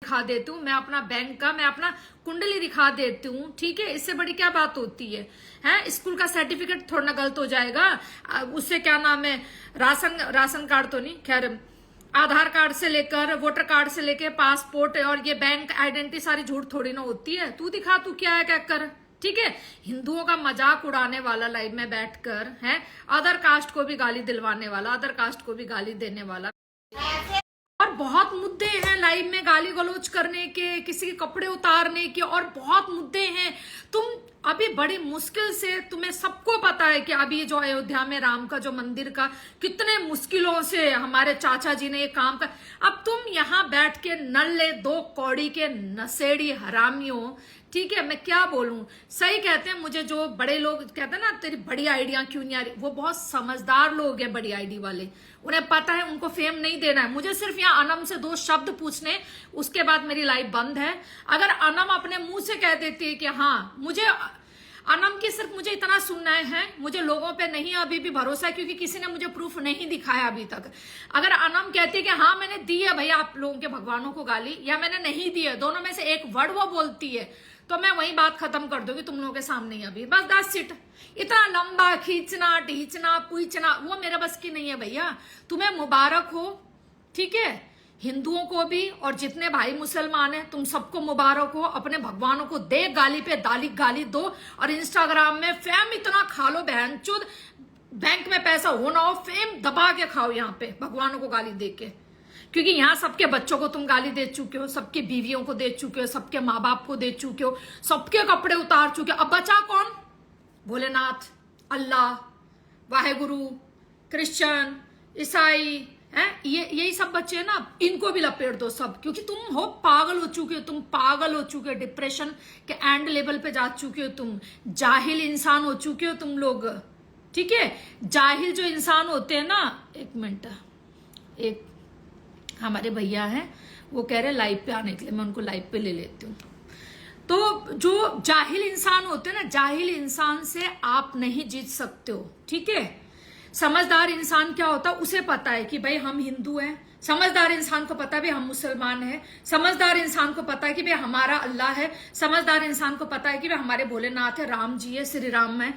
दिखा देती हूँ, मैं अपना बैंक का, मैं अपना कुंडली दिखा देती हूँ, ठीक है। इससे बड़ी क्या बात होती है? हैं, स्कूल का सर्टिफिकेट थोड़ा ना गलत हो जाएगा, उससे क्या नाम है, राशन कार्ड तो नहीं, खैर आधार कार्ड से लेकर वोटर कार्ड से लेकर पासपोर्ट और ये बैंक आइडेंटिटी सारी झूठ थोड़ी ना होती है। तू दिखा तू क्या है क्या कर, ठीक है। हिंदुओं का मजाक उड़ाने वाला लाइव में बैठकर है, अदर कास्ट को भी गाली दिलवाने वाला, अदर कास्ट को भी गाली देने वाला, और बहुत मुद्दे हैं लाइव में गाली गलौज करने के, किसी के कपड़े उतारने के, और बहुत मुद्दे हैं। तुम अभी बड़ी मुश्किल से, तुम्हें सबको पता है कि अभी जो अयोध्या में राम का जो मंदिर का कितने मुश्किलों से हमारे चाचा जी ने ये काम कर, अब तुम यहाँ बैठ के नल्ले दो कौड़ी के नशेड़ी हरामियों, ठीक है। मैं क्या बोलूं, सही कहते हैं मुझे जो बड़े लोग कहते हैं ना तेरी बड़ी आइडिया क्यों नहीं आ रही, वो बहुत समझदार लोग हैं बड़ी आईडी वाले, उन्हें पता है उनको फेम नहीं देना है। मुझे सिर्फ यहाँ अनम से 2 शब्द पूछने, उसके बाद मेरी लाइव बंद है। अगर अनम अपने मुंह से कह देती है कि हाँ मुझे अनम की सिर्फ मुझे इतना सुनना है, मुझे लोगों पे नहीं अभी भी भरोसा है, क्योंकि किसी ने मुझे प्रूफ नहीं दिखाया अभी तक। अगर अनम कहती है कि हाँ मैंने दी है भैया आप लोगों के भगवानों को गाली, या मैंने नहीं दी है, दोनों में से एक वर्ड वो बोलती है, तो मैं वही बात खत्म कर दूंगी तुम लोगों के सामने ही अभी, बस 10 सीट। इतना लंबा खींचना ढींचना पूछना वो मेरे बस की नहीं है भैया। तुम्हें मुबारक हो, ठीक है, हिंदुओं को भी और जितने भाई मुसलमान हैं तुम सबको मुबारक हो। अपने भगवानों को दे गाली पे गाली दो, और इंस्टाग्राम में फेम इतना खा लो बहनचोद, बैंक में पैसा हो ना हो फेम दबा के खाओ यहाँ पे भगवानों को गाली दे के, क्योंकि यहाँ सबके बच्चों को तुम गाली दे चुके हो, सबके बीवियों को दे चुके हो, सबके माँ बाप को दे चुके हो, सबके कपड़े उतार चुके हो। अब बचा कौन? भोलेनाथ, अल्लाह, वाहेगुरु, क्रिश्चियन, ईसाई हैं, यही सब बच्चे हैं ना, इनको भी लपेट दो सब, क्योंकि तुम हो पागल हो चुके हो, तुम पागल हो चुके हो, डिप्रेशन के एंड लेवल पे जा चुके हो, तुम जाहिल इंसान हो चुके हो तुम लोग, ठीक है। जाहिल जो इंसान होते हैं ना, एक मिनट, एक हमारे भैया हैं वो कह रहे लाइव पे आने के लिए, मैं उनको लाइव पे ले लेती हूँ। तो जो जाहिल इंसान होते हैं ना, जाहिल इंसान से आप नहीं जीत सकते हो, ठीक है। समझदार इंसान क्या होता है, उसे पता है कि भाई हम हिंदू हैं, समझदार इंसान को पता है भाई हम मुसलमान हैं, समझदार इंसान को पता है कि भाई हमारा अल्लाह है, समझदार इंसान को पता है कि भाई हमारे भोलेनाथ है, राम जी है, श्री राम है,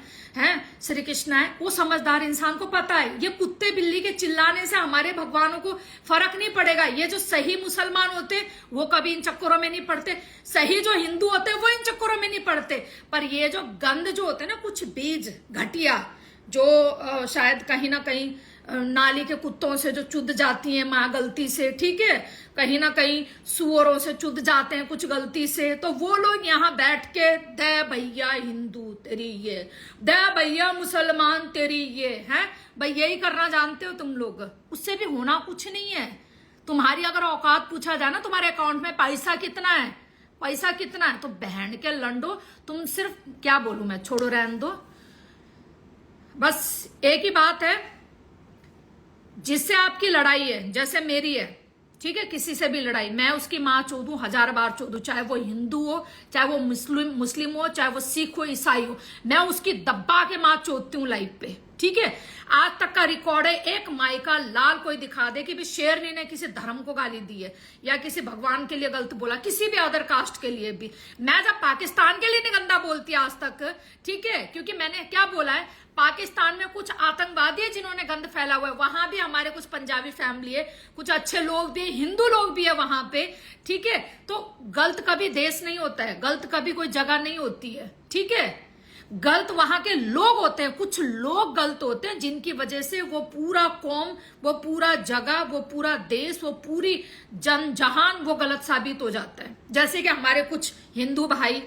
श्री कृष्ण है, वो समझदार इंसान को पता है। ये कुत्ते बिल्ली के चिल्लाने से हमारे भगवानों को फर्क नहीं पड़ेगा। ये जो सही मुसलमान होते वो कभी इन चक्करों में नहीं पड़ते, सही जो हिंदू होते वो इन चक्करों में नहीं पड़ते। पर ये जो गंद जो होते ना, कुछ बीज घटिया जो शायद कहीं ना कहीं नाली के कुत्तों से जो चुद जाती है माँ गलती से, ठीक है, कहीं ना कहीं सुअरों से चुद जाते हैं कुछ गलती से, तो वो लोग यहाँ बैठ के दे भैया हिंदू तेरी ये, दे भैया मुसलमान तेरी ये है, भाई यही करना जानते हो तुम लोग। उससे भी होना कुछ नहीं है। तुम्हारी अगर औकात पूछा जाए ना, तुम्हारे अकाउंट में पैसा कितना है, पैसा कितना है, तो बहन के लंडो तुम सिर्फ, क्या बोलूं मैं, छोड़ो रहने दो। बस एक ही बात है, जिससे आपकी लड़ाई है, जैसे मेरी है, ठीक है, किसी से भी लड़ाई, मैं उसकी माँ चोदूं 1000 बार चोदूं, चाहे वो हिंदू हो, चाहे वो मुस्लिम हो, चाहे वो सिख हो, ईसाई हो, मैं उसकी दब्बा के माँ चोदती हूँ लाइव पे, ठीक है। आज तक का रिकॉर्ड है, एक माई का लाल कोई दिखा दे कि भी शेरनी ने किसी धर्म को गाली दी है या किसी भगवान के लिए गलत बोला, किसी भी अदर कास्ट के लिए भी। मैं जब पाकिस्तान के लिए नहीं गंदा बोलती आज तक, ठीक है, क्योंकि मैंने क्या बोला है, पाकिस्तान में कुछ आतंकवादी है जिन्होंने गंद फैला हुआ है, वहां भी हमारे कुछ पंजाबी फैमिली है, कुछ अच्छे लोग भी, हिंदू लोग भी है वहां पे, ठीक है। तो गलत कभी देश नहीं होता है, गलत कभी कोई जगह नहीं होती है, ठीक है। गलत वहां के लोग होते हैं, कुछ लोग गलत होते हैं जिनकी वजह से वो पूरा कौम, वो पूरा जगह, वो पूरा देश, वो पूरी जहान वो गलत साबित हो जाता है। जैसे कि हमारे कुछ हिंदू भाई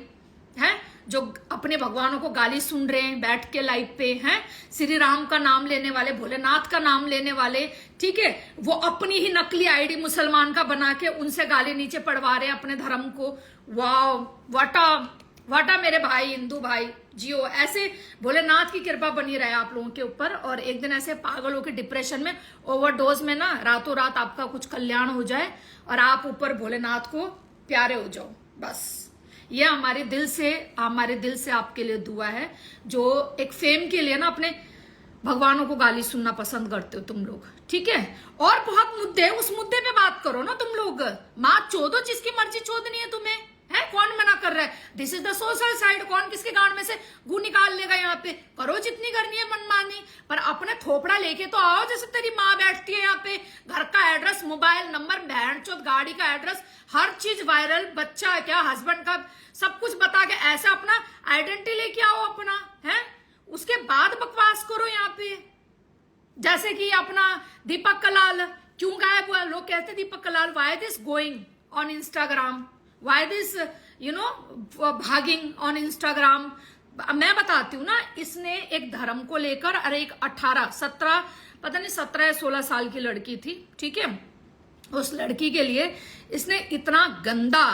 हैं जो अपने भगवानों को गाली सुन रहे हैं बैठ के लाइव पे, हैं श्री राम का नाम लेने वाले, भोलेनाथ का नाम लेने वाले, ठीक है, वो अपनी ही नकली आईडी मुसलमान का बना के उनसे गाली नीचे पड़वा रहे हैं अपने धर्म को। वाओ, वाटा मेरे भाई, हिंदू भाई जियो, ऐसे भोलेनाथ की कृपा बनी रहे आप लोगों के ऊपर, और एक दिन ऐसे पागल होकर डिप्रेशन में, ओवरडोज में ना, रातों रात आपका कुछ कल्याण हो जाए और आप ऊपर भोलेनाथ को प्यारे हो जाओ। बस ये हमारे दिल से आपके लिए दुआ है, जो एक फेम के लिए ना अपने भगवानों को गाली सुनना पसंद करते हो तुम लोग, ठीक है। और बहुत मुद्दे हैं, उस मुद्दे पे बात करो ना तुम लोग। माँ चोदो, जिसकी मर्जी चोदनी है तुम्हें, है कौन मना कर रहा है। This is the social side, कौन किसके गांड में से गू निकाल लेगा। यहाँ पे करो जितनी करनी है मनमानी, पर अपने थोपड़ा लेके तो आओ। जैसे तेरी माँ बैठती है यहाँ पे, घर का एड्रेस, मोबाइल नंबर, बहन चोद गाड़ी का एड्रेस, हर चीज वायरल, बच्चा है क्या, हस्बैंड का, सब कुछ बता के ऐसा अपना आइडेंटिटी लेके आओ अपना, है। उसके बाद बकवास करो यहाँ पे। जैसे कि अपना दीपक कलाल क्यों गायब हुआ, लोग कहते Deepak Kalal why this going on Instagram, why this भागिंग ऑन इंस्टाग्राम। मैं बताती हूँ ना, इसने एक धर्म को लेकर, अरे एक 17 पता नहीं 17 या 16 साल की लड़की थी, ठीक है, उस लड़की के लिए इसने इतना गंदा,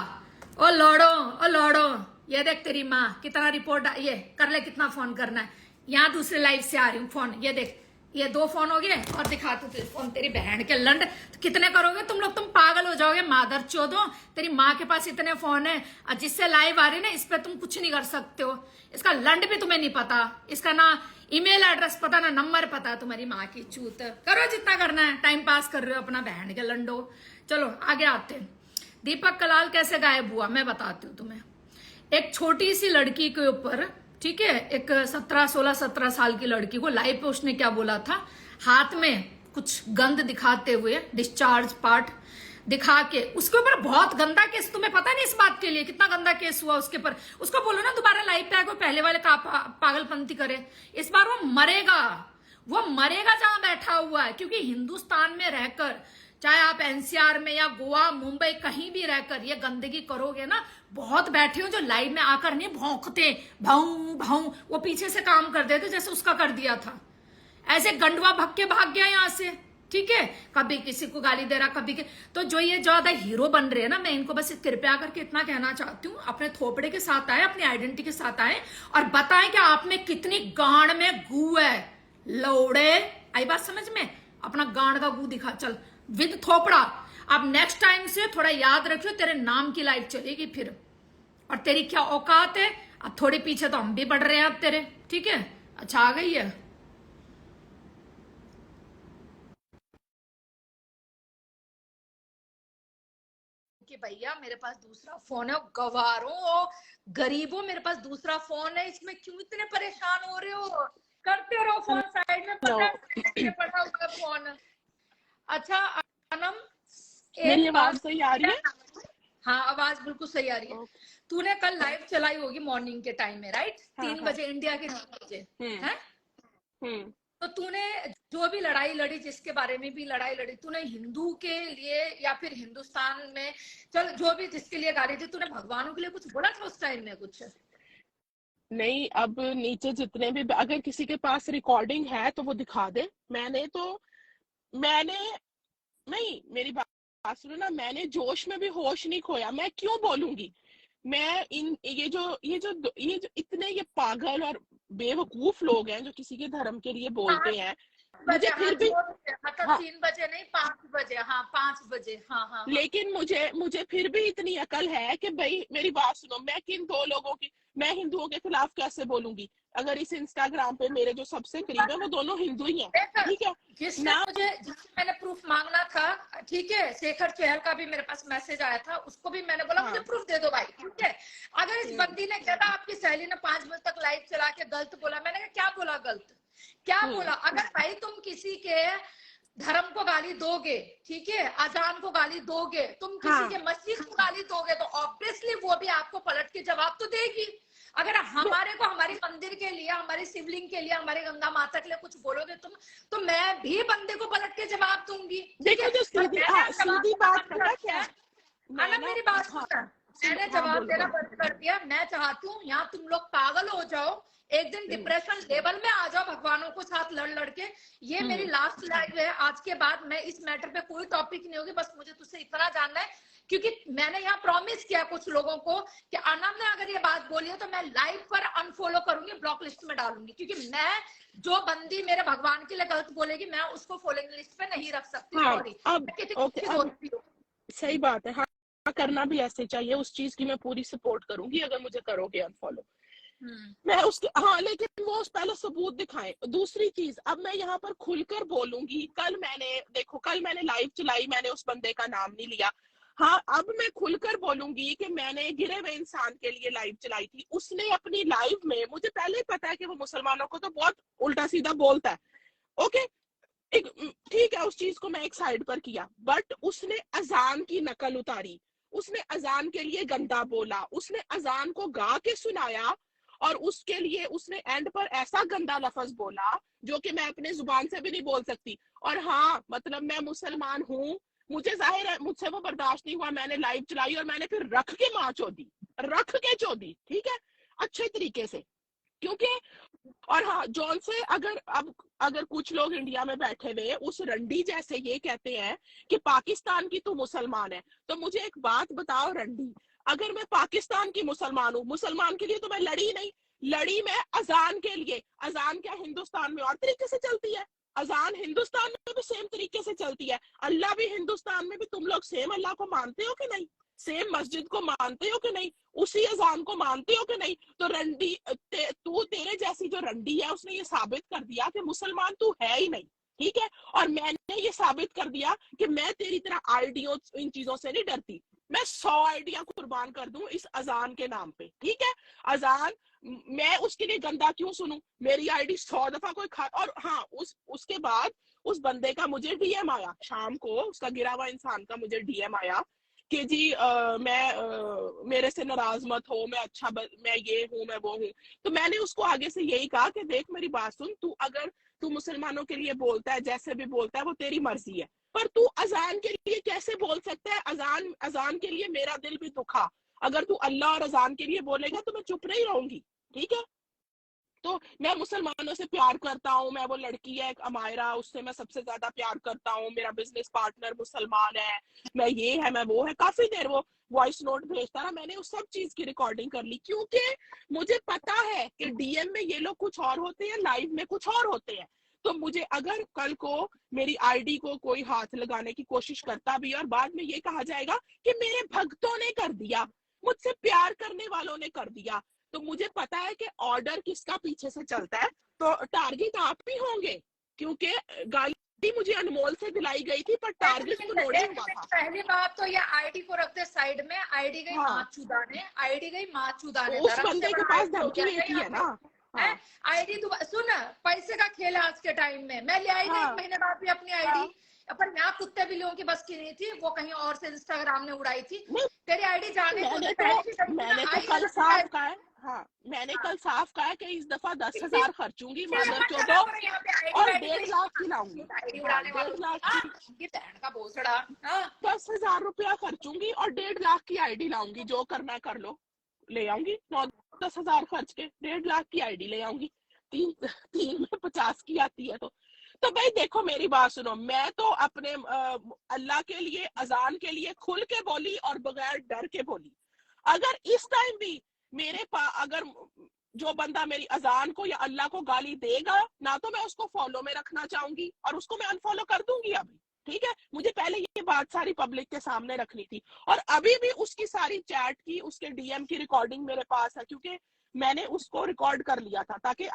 ओ लौड़ो, ये देख तेरी माँ कितना रिपोर्ट, ये कर ले कितना फोन करना है। यहाँ दूसरे लाइव से आ रही हूँ फोन, ये देख, ये 2 फोन हो गए और दिखाते तुझे फोन, तेरी बहन के लंड। तो कितने करोगे तुम लोग, तुम पागल हो जाओगे मादर चोदो। तेरी माँ के पास इतने फोन है, और जिससे लाइव आ रही है ना, इस पे तुम कुछ नहीं कर सकते हो। इसका लंड भी तुम्हें नहीं पता, इसका ना ईमेल एड्रेस पता, ना नंबर पता, तुम्हारी माँ की चूत। करो जितना करना है, टाइम पास कर रहे हो अपना बहन के लंडो। चलो आगे आते हैं। दीपक कलाल कैसे गायब हुआ मैं बताती हूँ तुम्हें। एक छोटी सी लड़की के ऊपर, ठीक है, एक 16-17 साल की लड़की को लाइव पे उसने क्या बोला था, हाथ में कुछ गंद दिखाते हुए, डिस्चार्ज पार्ट दिखा के, उसके ऊपर बहुत गंदा केस, तुम्हें पता नहीं इस बात के लिए कितना गंदा केस हुआ उसके ऊपर। उसको बोलो ना दोबारा लाइव पे आके पहले वाले का पागलपंती करे। इस बार वो मरेगा जहां बैठा हुआ है, क्योंकि हिंदुस्तान में रहकर, चाहे आप एनसीआर में या गोवा, मुंबई, कहीं भी रहकर ये गंदगी करोगे ना, बहुत बैठे हो जो लाइव में आकर नहीं भौंकते, भाऊ भाऊ, वो पीछे से काम कर देते, जैसे उसका कर दिया था। ऐसे गंडवा भग के भाग गया यहाँ से, ठीक है, कभी किसी को गाली दे रहा, कभी के। तो जो ये ज्यादा हीरो बन रहे हैं ना, मैं इनको बस कृपया करके इतना कहना चाहती हूँ, अपने थोपड़े के साथ आए, अपनी आइडेंटिटी के साथ आए और बताएं कि आप में कितनी गांड में गू है। लौड़े, आई बात समझ में, अपना गांड का गू दिखा, चल विद थोपड़ा। अब नेक्स्ट टाइम से थोड़ा याद रखियो, तेरे नाम की लाइफ चलेगी फिर, और तेरी क्या औकात है। अब थोड़े पीछे तो हम भी बढ़ रहे हैं अब तेरे, ठीक है। अच्छा आ गई है, कि भैया मेरे पास दूसरा फोन है, गवारों गरीबों, मेरे पास दूसरा फोन है, इसमें क्यों इतने परेशान हो रहे हो, करते रहो फोन साइड में, पड़ा हुआ फोन। अच्छा अनम, मेरी आवाज सही आ रही है? हाँ आवाज बिल्कुल सही आ रही है। तूने कल लाइव चलाई होगी मॉर्निंग के टाइम में, राइट? 3 बजे इंडिया के 3 बजे, है? तो तूने जो भी लड़ाई लड़ी, जिसके बारे में भी लड़ाई लड़ी, तूने हिंदू के लिए या फिर हिंदुस्तान में, चल जो भी जिसके लिए गाड़ी थी, तूने भगवानों के लिए कुछ बोला था उस टाइम में? कुछ नहीं। अब नीचे जितने भी, अगर किसी के पास रिकॉर्डिंग है तो वो दिखा दे। मैंने नहीं, मेरी बात सुनो ना, मैंने जोश में भी होश नहीं खोया। मैं क्यों बोलूंगी? मैं ये जो इतने ये पागल और बेवकूफ लोग हैं जो किसी के धर्म के लिए बोलते हैं, मुझे फिर भी, मतलब 3 बजे नहीं 5 बजे, हाँ 5 बजे, हाँ। लेकिन मुझे फिर भी इतनी अकल है कि भाई मेरी बात सुनो, मैं किन 2 लोगों की, मैं हिंदुओं के खिलाफ कैसे बोलूंगी अगर इस इंस्टाग्राम पे मेरे जो सबसे करीब है वो दोनों हिंदू ही हैं, ठीक है। जिससे मैंने प्रूफ मांगना था, ठीक है, शेखर चहल का भी मेरे पास मैसेज आया था, उसको भी मैंने बोला मुझे प्रूफ दे दो भाई, ठीक है। अगर इस बंदी ने कहा आपकी सहेली ने 5 बजे तक लाइव चला के गलत बोला, मैंने कहा क्या बोला गलत, क्या बोला? अगर भाई तुम किसी के धर्म को गाली दोगे, ठीक है, अजान को गाली दोगे, तुम किसी के मस्जिद को गाली दोगे, तो ऑब्वियसली वो भी आपको पलट के जवाब तो देगी। अगर हमारे को हमारी मंदिर के लिए, हमारी शिवलिंग के लिए, हमारी गंगा माता के लिए कुछ बोलोगे तुम, तो मैं भी बंदे को पलट के जवाब दूंगी। देखो जो सीधी बात पता क्या है, मेरी बात सुन, मैंने जवाब देना बंद कर दिया। मैं चाहती हूँ यहाँ तुम लोग पागल हो जाओ, एक दिन डिप्रेशन लेवल में आ जाओ भगवानों को साथ लड़ के। ये मेरी लास्ट लाइव है, आज के बाद मैं इस मैटर पे कोई टॉपिक नहीं होगी। बस मुझे तुझसे इतना जानना है, क्योंकि मैंने यहाँ प्रॉमिस किया कुछ लोगों को कि अनम ने अगर ये बात बोली है तो मैं लाइव पर अनफॉलो करूंगी, ब्लॉक लिस्ट में डालूंगी, क्योंकि मैं जो बंदी मेरे भगवान के लिए गलत बोलेगी मैं उसको फॉलोइंग लिस्ट पे नहीं रख सकती। सॉरी, सही बात है, हाँ करना भी ऐसे चाहिए। उस चीज की मैं पूरी सपोर्ट करूंगी अगर मुझे करोगे अनफॉलो। मैं उसके, हाँ, लेकिन वो पहले सबूत दिखाएं। दूसरी चीज, अब मैं यहाँ पर खुलकर बोलूंगी, कल मैंने लाइव चलाई, मैंने उस बंदे का नाम नहीं लिया। हाँ, अब मैं खुलकर बोलूंगी कि मैंने गिरे हुए इंसान के लिए लाइव चलाई थी। उसने अपनी लाइव में, मुझे पहले ही पता है कि वो मुसलमानों को तो बहुत उल्टा सीधा बोलता है, ओके, एक ठीक है, उस चीज को मैं एक साइड पर किया, बट उसने अजान की नकल उतारी, उसने अजान के लिए गंदा बोला, उसने अजान को गा के सुनाया, और उसके लिए उसने एंड पर ऐसा गंदा लफ्ज बोला जो कि मैं अपने जुबान से भी नहीं बोल सकती। और हाँ, मतलब मैं मुसलमान हूँ, मुझे जाहिर है मुझसे वो बर्दाश्त नहीं हुआ, मैंने लाइव चलाई और मैंने फिर रख के माँ चोदी, रख के चोदी, ठीक है, अच्छे तरीके से, क्योंकि, और हाँ, जॉन से अगर कुछ लोग इंडिया में बैठे हुए उस रंडी जैसे ये कहते हैं कि पाकिस्तान की तू मुसलमान है, तो मुझे एक बात बताओ रंडी, अगर मैं पाकिस्तान की मुसलमान हूँ, मुसलमान के लिए तो मैं लड़ी नहीं, लड़ी मैं अजान के लिए। अजान क्या हिंदुस्तान में और तरीके से चलती है, अजान हिंदुस्तान में भी सेम तरीके से चलती है, अल्लाह भी हिंदुस्तान में भी, तुम लोग सेम अल्लाह को मानते हो कि नहीं, सेम मस्जिद को मानते हो कि नहीं, उसी अजान को मानते हो कि नहीं? तो रंडी तू, तेरे जैसी जो रंडी है, उसने ये साबित कर दिया कि मुसलमान तू है ही नहीं, ठीक है, और मैंने ये साबित कर दिया कि मैं तेरी तरह आइडियो इन चीजों से नहीं डरती, मैं 100 आइडिया कुर्बान कर दूं इस अजान के नाम पे, ठीक है, अजान, मैं उसके लिए गंदा क्यों सुनूं, मेरी आईडी 100 दफा कोई खा, और हाँ, उसके बाद उस बंदे का मुझे डीएम आया शाम को, उसका गिरा हुआ इंसान का मुझे डीएम आया कि जी मेरे से नाराज मत हो, मैं अच्छा मैं ये हूँ, मैं वो हूँ। तो मैंने उसको आगे से यही कहा कि देख मेरी बात सुन, तू अगर तू मुसलमानों के लिए बोलता है जैसे भी बोलता है वो तेरी मर्जी है, पर तू अजान के लिए कैसे बोल सकता है? अजान के लिए मेरा दिल भी दुखा, अगर तू अल्लाह और अजान के लिए बोलेगा तो मैं चुप नहीं रहूंगी, ठीक है। तो मैं मुसलमानों से प्यार करता हूँ, मैं, वो लड़की है अमायरा, उससे मैं सबसे ज्यादा प्यार करता हूँ, मेरा बिजनेस पार्टनर मुसलमान है, मैं ये है, मैं वो है, काफी देर वो वॉइस नोट भेजता रहा, मैंने उस सब चीज की रिकॉर्डिंग कर ली, क्योंकि मुझे पता है कि डीएम में ये लोग कुछ और होते हैं, लाइव में कुछ और होते हैं। तो मुझे अगर कल को मेरी आईडी को कोई हाथ लगाने की कोशिश करता भी और बाद में ये कहा जाएगा कि मेरे भक्तों ने कर दिया, मुझसे प्यार करने वालों ने कर दिया, तो मुझे पता है कि ऑर्डर किसका पीछे से चलता है, तो टारगेट आप ही होंगे, क्योंकि गाली मुझे अनमोल से दिलाई गई थी, पर टारगेट तो नोड़े हुआ था। पहली बात तो ये आईडी को रख दे साइड में, आईडी गई हाँ, माँ चुदाने, आईडी गई माँ चुदाने, उस बंदे के पास धमकी नहीं थी है ना। हाँ, आईडी तू सुन, पैसे का खेल है आज के टाइम में, मैं ले आई ना 1 महीने बाद भी अपनी आईडी, पर यहाँ कुत्ते बिल्लियों की बस की नहीं थी, वो कहीं और से इंस्टाग्राम ने उड़ाई थी, तेरी आईडी जाने को मैंने तो कल साफ कहा है, हाँ, मैंने कल साफ कहा है कि इस दफा 10,000 खर्चूंगी मादर चोदो, और 1.5 लाख की लाऊंगी, 1.5 लाख की, का भोसड़ा, 10,000 रुपया खर्चूंगी और 1.5 लाख की आईडी लाऊंगी, जो करना कर लो, ले आऊंगी, 9-10 हजार खर्च के 1.5 लाख की आईडी ले आऊंगी, 3 में 50 की आती है। तो भाई देखो मेरी बात सुनो, मैं तो अपने अल्लाह के लिए, अजान के लिए खुल के बोली और बगैर डर के बोली। अगर इस टाइम भी मेरे पास, अगर जो बंदा मेरी अजान को या अल्लाह को गाली देगा ना, तो मैं उसको फॉलो में रखना चाहूंगी और उसको मैं अनफॉलो कर दूंगी अभी, ठीक है। मुझे पहले ये बात सारी पब्लिक के सामने रखनी थी, और अभी भी उसकी सारी चैट की, उसके डीएम की रिकॉर्डिंग मेरे पास है, क्योंकि मैंने उसको रिकॉर्ड कर लिया था, ताकि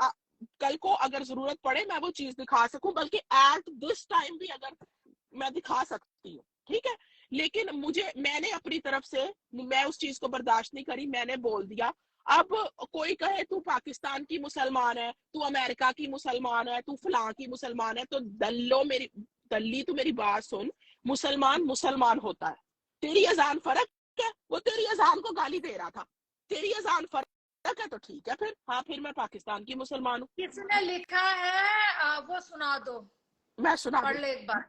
कल को अगर जरूरत पड़े मैं वो चीज दिखा सकूं, बल्कि एट दिस टाइम भी अगर मैं दिखा सकती हूँ, ठीक है। लेकिन मैंने अपनी तरफ से, मैं उस चीज को बर्दाश्त नहीं करी, मैंने बोल दिया। अब कोई कहे तू पाकिस्तान की मुसलमान है, तू अमेरिका की मुसलमान है, तू फलां की मुसलमान है, तो दल्ली तू मेरी बात सुन, मुसलमान मुसलमान होता है। तेरी अजान फर्क है, वो तेरी अजान को गाली दे रहा था, तेरी अजान फर्क है, तो ठीक है फिर, हाँ, फिर मैं पाकिस्तान की मुसलमान हूँ। किसने लिखा है वो सुना दो, मैं सुना पढ़ ले एक बार,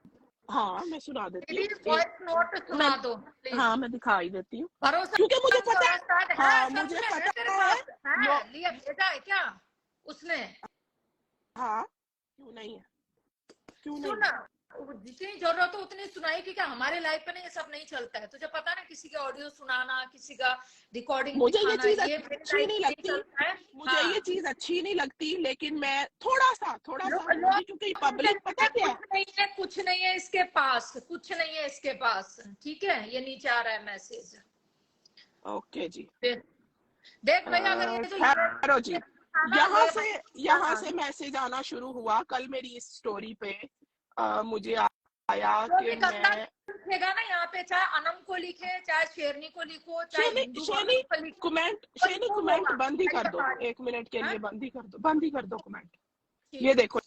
हाँ, मैं सुना देती हूँ, वॉइस नोट सुना दो प्लीज। हाँ, मैं दिखाई देती हूँ, भरोसा, क्योंकि मुझे पता है, हाँ, मुझे मुझे पता पता है, है, लिया भेजा है क्या उसने? हाँ, क्यों नहीं है, क्यों नहीं सुन, है? जितनी जरूरत हो उतनी सुनाई, क्योंकि हमारे लाइफ में ना ये सब नहीं चलता है, तुझे पता ना, किसी का ऑडियो सुनाना, किसी का रिकॉर्डिंग मुझे ये चीज ये अच्छी नहीं लगती, मुझे ये चीज अच्छी नहीं लगती, लेकिन मैं थोड़ा सा क्योंकि पब्लिक पता क्या है, कुछ नहीं है इसके पास, कुछ नहीं है इसके पास, ठीक है, ये नीचे आ रहा है मैसेज। ओके जी, देख भैया, अगर ये जो ठहरो जी, हाँ, यहाँ से मैसेज आना शुरू हुआ कल मेरी इस स्टोरी पे। मुझे आया जो कि भी गंदा मैं लिखेगा ना यहाँ पे, चाहे अनम को लिखे, चाहे शेरनी को लिखो, चाहे हिंदू को शेनी लिखो, तो शेनी रिमूव कमेंट होगा। बंद ही कर दो, हाँ? 1 मिनट के लिए बंद ही कर दो कमेंट। ये ठीक। देखो,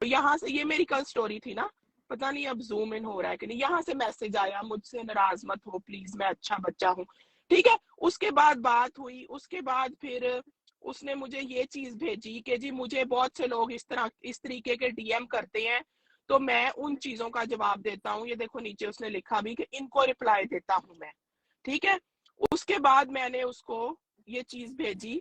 यहाँ से, ये मेरी कल स्टोरी थी ना, पता नहीं अब जूम इन हो रहा है कि नहीं। यहाँ से मैसेज आया, मुझसे नाराज मत हो प्लीज, मैं अच्छा बच्चा हूँ, ठीक है। उसके बाद बात हुई, उसके बाद फिर उसने मुझे ये चीज भेजी कि जी मुझे बहुत से लोग इस तरीके के डीएम करते हैं, तो मैं उन चीजों का जवाब देता हूँ। ये देखो नीचे उसने लिखा भी कि इनको रिप्लाई देता हूँ मैं, ठीक है। उसके बाद मैंने उसको ये चीज भेजी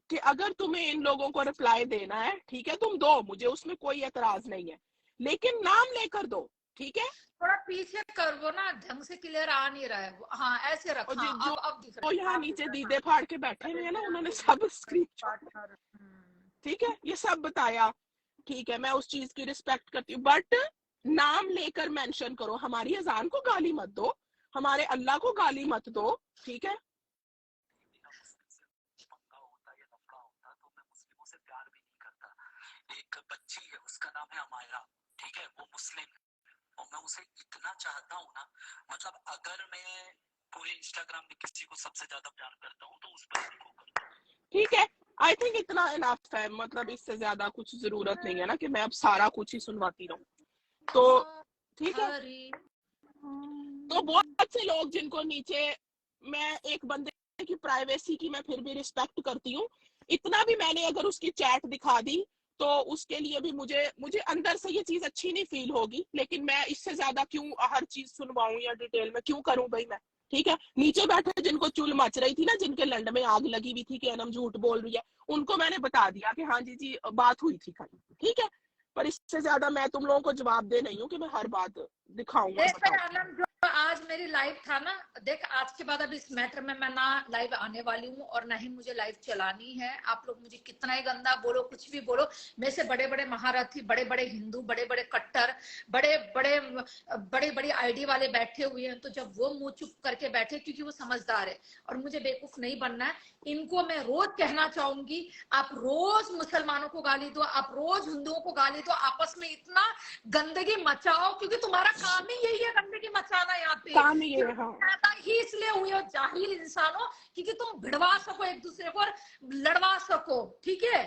कि अगर तुम्हें इन लोगों को रिप्लाई देना है, ठीक है, तुम दो, मुझे उसमें कोई एतराज नहीं है, लेकिन नाम लेकर दो, ठीक है। थोड़ा पीछे कर, वो ना ढंग से क्लियर आ नहीं रहा है वो। हाँ ऐसे रख, और हाँ अब दिख रहा जो है, यहाँ अब दिख नीचे रहा है, दीदे हाँ। फाड़ के बैठे हुए हैं ना, उन्होंने सब स्क्रीनशॉट, ठीक है, ये सब बताया, ठीक है। मैं उस चीज की रिस्पेक्ट करती हूँ, बट नाम लेकर मेंशन करो। हमारी अजान को गाली मत दो, हमारे अल्लाह को गाली मत दो, ठीक है। एक बच्ची है, उसका नाम है अमायरा, ठीक है, वो मुस्लिम है और मैं उसे इतना चाहता हूँ ना, मतलब अगर मैं पूरे इंस्टाग्राम में किसी को सबसे ज्यादा प्यार करता हूँ तो उस बच्ची को करता हूँ, ठीक है। आई थिंक इतना इनफ है, मतलब इससे ज्यादा कुछ जरूरत नहीं है ना कि मैं अब सारा कुछ ही सुनवाती रहूं, तो ठीक है। तो बहुत से लोग जिनको नीचे, मैं एक बंदे की प्राइवेसी की मैं फिर भी रिस्पेक्ट करती हूँ, इतना भी मैंने अगर उसकी चैट दिखा दी तो उसके लिए भी मुझे अंदर से ये चीज अच्छी नहीं फील होगी, लेकिन मैं इससे ज्यादा क्यों हर चीज सुनवाऊं या डिटेल में क्यों करूं भाई मैं, ठीक है। नीचे बैठे जिनको चुल मच रही थी ना, जिनके लंड में आग लगी हुई थी कि अनम झूठ बोल रही है, उनको मैंने बता दिया कि हाँ जी जी बात हुई थी कल, ठीक है। पर इससे ज्यादा मैं तुम लोगों को जवाब दे नहीं हूँ कि मैं हर बात दिखाऊं और बताऊं। जो आज मेरी लाइव था ना, देख आज के बाद अब इस मैटर में मैं ना लाइव आने वाली हूँ और ना ही मुझे लाइव चलानी है। आप लोग मुझे कितना ही गंदा बोलो, कुछ भी बोलो, मेरे से बड़े बड़े महारथी, बड़े बड़े हिंदू, बड़े बड़े कट्टर, बड़े बड़ी आईडी वाले बैठे हुए हैं, तो जब वो मुंह चुप करके बैठे क्योंकि वो समझदार है और मुझे बेवकूफ नहीं बनना है, इनको मैं रोज कहना चाहूंगी, आप रोज मुसलमानों को गाली दो, आप रोज हिंदुओं को गाली दो, आपस में इतना गंदगी मचाओ, क्योंकि तुम्हारा काम ही यही है गंदगी मचाना यहाँ पे। काम ही है, हाँ। पैदा ही इसलिए हुए हो जाहिल इंसानों, क्योंकि तुम भिड़वा सको एक दूसरे को और लड़वा सको, ठीक है।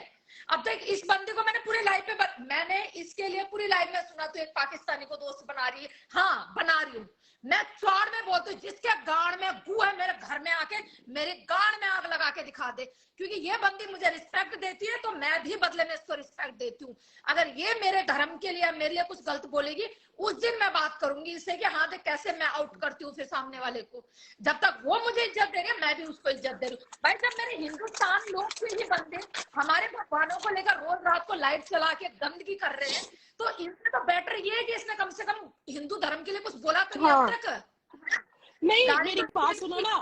अब तक इस बंदे को मैंने पूरे लाइव पे मैंने इसके लिए पूरी लाइव में सुना, तो एक पाकिस्तानी को दोस्त बना रही है, हाँ बना रही हूँ मैं, चौड़ में बोलती हूँ, जिसके गाड़ में गू है मेरे घर में आके मेरे गाड़ में आग लगा के दिखा दे, क्योंकि ये बंदी मुझे रिस्पेक्ट देती है तो मैं भी बदले में इसको रिस्पेक्ट देती हूँ। अगर ये मेरे धर्म के लिए मेरे लिए कुछ गलत बोलेगी, उस दिन मैं बात करूंगी इससे कि हाँ देख कैसे मैं आउट करती हूँ फिर सामने वाले को। जब तक वो मुझे इज्जत दे रही है मैं भी उसको इज्जत दे रही हूँ। भाई जब मेरे हिंदुस्तान लोग से ये बंदे हमारे भगवानों को लेकर रोज रात को लाइव चला के गंदगी कर रहे हैं, तो इनसे तो बेटर ये है कि इसने कम से कम हिंदू धर्म के लिए कुछ बोला तो नहीं अब तक। नहीं मेरी बात सुनो ना,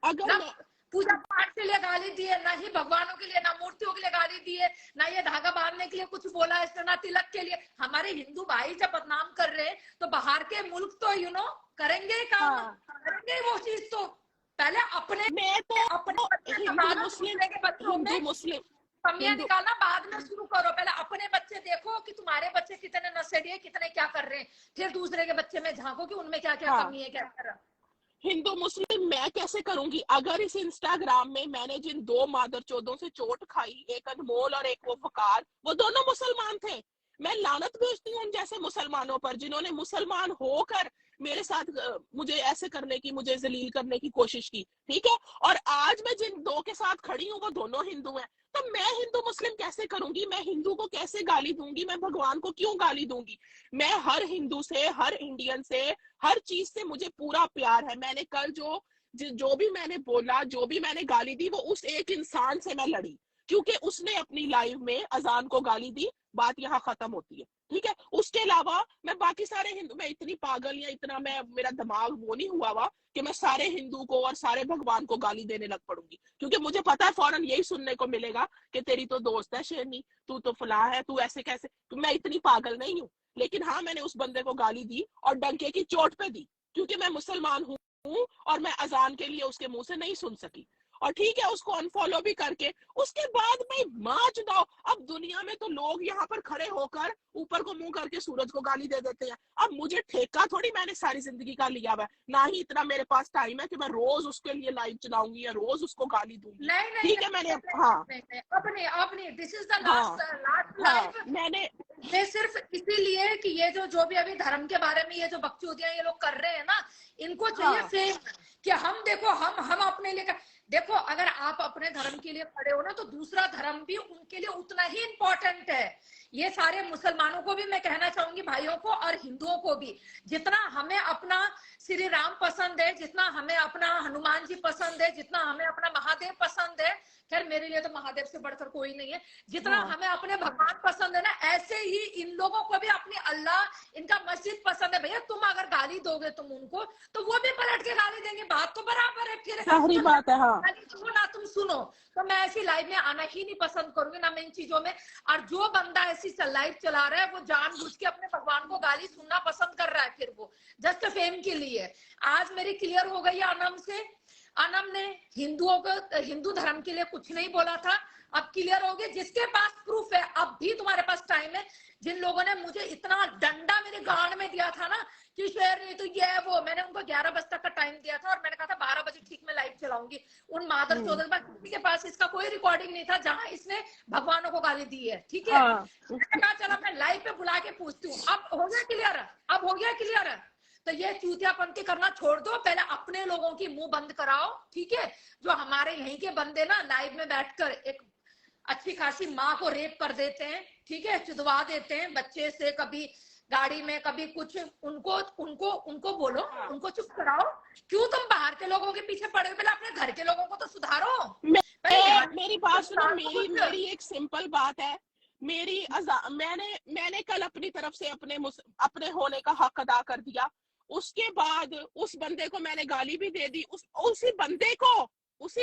अगर पूजा पाठ के लिए गाली दी है, ना ही भगवानों के लिए, ना मूर्तियों के लिए गाली दी है, ना ये धागा बांधने के लिए कुछ बोला है, ना तिलक के लिए। हमारे हिंदू भाई जब बदनाम कर रहे हैं तो बाहर के मुल्क तो करेंगे काम, करेंगे वो चीज। तो पहले अपने हिंदू मुस्लिम कमियां निकालना बाद में शुरू करो, पहले अपने बच्चे देखो कि तुम्हारे बच्चे कितने नशेड़ी, कितने क्या कर रहे हैं, फिर दूसरे के बच्चे में झांको कि उनमें क्या क्या कमी है, क्या कर रहा। हिंदू मुस्लिम मैं कैसे करूंगी? अगर इस इंस्टाग्राम में मैंने जिन 2 मादरचोदों से चोट खाई, एक अनमोल और एक वो वकार, वो दोनों मुसलमान थे। मैं लानत भेजती हूँ उन जैसे मुसलमानों पर जिन्होंने मुसलमान होकर मेरे साथ मुझे ऐसे करने की, मुझे जलील करने की कोशिश की, ठीक है। और आज मैं जिन 2 के साथ खड़ी हूँ वो दोनों हिंदू हैं, तो मैं हिंदू मुस्लिम कैसे करूंगी? मैं हिंदू को कैसे गाली दूंगी? मैं भगवान को क्यों गाली दूंगी? मैं हर हिंदू से, हर इंडियन से, हर चीज से मुझे पूरा प्यार है। मैंने कल जो भी मैंने बोला, जो भी मैंने गाली दी, वो उस एक इंसान से मैं लड़ी क्योंकि उसने अपनी लाइव में अजान को गाली दी, बात यहाँ खत्म होती है, ठीक है। उसके अलावा मैं बाकी सारे हिंदू, मैं इतनी पागल या इतना मेरा दिमाग वो नहीं हुआ कि मैं सारे हिंदू को और सारे भगवान को गाली देने लग पड़ूंगी, क्योंकि मुझे पता है फौरन यही सुनने को मिलेगा कि तेरी तो दोस्त है शेरनी, तू तो फला है, तू ऐसे कैसे। तो मैं इतनी पागल नहीं हूँ, लेकिन हाँ मैंने उस बंदे को गाली दी और डंके की चोट पे दी, क्योंकि मैं मुसलमान हूँ और मैं अजान के लिए उसके मुंह से नहीं सुन सकी, और ठीक है उसको अनफॉलो भी करके उसके बाद भाई माँ चुदाओ। अब दुनिया में तो लोग यहाँ पर खड़े होकर ऊपर को मुंह करके सूरज को गाली दे देते हैं। अब मुझे ठेका थोड़ी मैंने सारी जिंदगी का लिया हुआ है, ना ही इतना मेरे पास टाइम है कि मैं रोज उसके लिए लाइव चलाऊंगी या रोज उसको गाली दूंगी। नहीं नहीं ठीक है मैंने हाँ अब नहीं दिस इज द हाँ लास्ट हाँ लाइफ। मैंने ये सिर्फ इसीलिए कि ये जो भी अभी धर्म के बारे में ये जो बकचोदियां ये लोग कर रहे हैं ना, इनको चाहिए हाँ फेम कि हम देखो हम अपने लिए देखो अगर आप अपने धर्म के लिए खड़े हो ना तो दूसरा धर्म भी उनके लिए उतना ही इम्पोर्टेंट है। ये सारे मुसलमानों को भी मैं कहना चाहूंगी, भाइयों को और हिंदुओं को भी, जितना हमें अपना श्री राम पसंद है, जितना हमें अपना हनुमान जी पसंद है, जितना हमें अपना महादेव पसंद है, खैर मेरे लिए तो महादेव से बढ़कर कोई नहीं है, जितना हाँ हमें अपने भगवान पसंद है ना, ऐसे ही इन लोगों को भी अपनी अल्लाह, इनका मस्जिद पसंद है। भैया तुम अगर गाली दोगे तुम उनको तो वो भी पलट के गाली देंगे, बात तो बराबर है। फिर सही बात है। हाँ सुनो ना तुम सुनो, तो मैं ऐसी लाइव में आना ही नहीं पसंद करूंगी ना मैं इन चीजों में। और जो बंदा ऐसी लाइव चला रहा है वो जानबूझ के अपने भगवान को गाली सुनना पसंद कर रहा है, फिर वो जस्ट फेम के लिए। आज मेरी क्लियर हो गई अनम से, अनम ने हिंदुओं को हिंदू धर्म के लिए कुछ नहीं बोला था, अब क्लियर हो गया। जिसके पास प्रूफ है, अब भी तुम्हारे पास टाइम है। जिन लोगों ने मुझे इतना डंडा मेरे गांड में दिया था ना कि शेर नहीं तो ये है वो, मैंने उनको 11 बजे तक का टाइम दिया था और मैंने कहा था 12 बजे ठीक मैं लाइव चलाऊंगी। उन मादर चौधरी किसी के पास इसका कोई रिकॉर्डिंग नहीं था जहां इसने भगवानों को गाली दी है, ठीक है। मैंने कहा चला मैं लाइव पे बुला के पूछती हूँ, अब हो गया क्लियर, अब हो गया क्लियर। तो ये चूतियापंथी करना छोड़ दो, पहले अपने लोगों की मुंह बंद कराओ, ठीक है। जो हमारे यहीं के बंदे ना लाइव में बैठकर एक अच्छी खासी माँ को रेप कर देते हैं, ठीक है, चुदवा देते हैं बच्चे से, कभी गाड़ी में कभी कुछ, उनको उनको उनको बोलो, उनको चुप कराओ। क्यों तुम बाहर के लोगों के पीछे पड़े हो? पहले अपने घर के लोगों को तो सुधारो। मेरी बात सुनो, मेरी एक सिंपल बात है। मैंने कल अपनी तरफ से अपने होने का हक अदा कर दिया। उसके बाद उस बंदे को मैंने गाली भी दे दी। उसी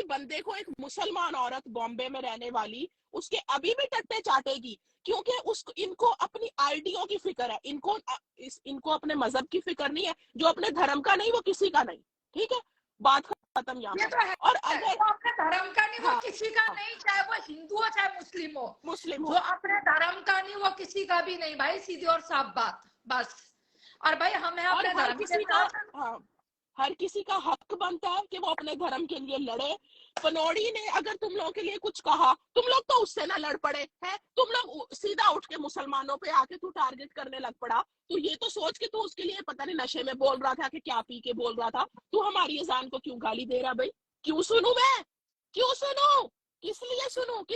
बंदे को एक मुसलमान औरत बॉम्बे में रहने वाली उसके अभी भी टट्टे चाटेगी, क्योंकि उसको इनको अपनी आइडियो की फिक्र है, इनको अपने मजहब की फिक्र नहीं है। जो अपने धर्म का नहीं वो किसी का नहीं, ठीक है, बात खत्म यहाँ पर। और अगर वो अपने धर्म का नहीं वो किसी का नहीं, चाहे वो हिंदू हो चाहे मुस्लिम हो, जो अपने धर्म का नहीं वो किसी का भी नहीं भाई, सीधी और साफ बात बस। और भाई हमें अपने धर्म के साथ हर किसी का हक बनता है कि वो अपने धर्म के लिए लड़े। पनौड़ी ने अगर तुम लोगों के लिए कुछ कहा, तुम लोग तो उससे ना लड़ पड़े हैं, तुम लोग सीधा उठ के मुसलमानों पे आके तू टारगेट करने लग पड़ा। तू ये तो सोच के तू उसके लिए पता नहीं नशे में बोल रहा था कि क्या पी के बोल रहा था। तू हमारी अजान को क्यों गाली दे रहा? भाई क्यों सुनू मैं? क्यों सुनू? किस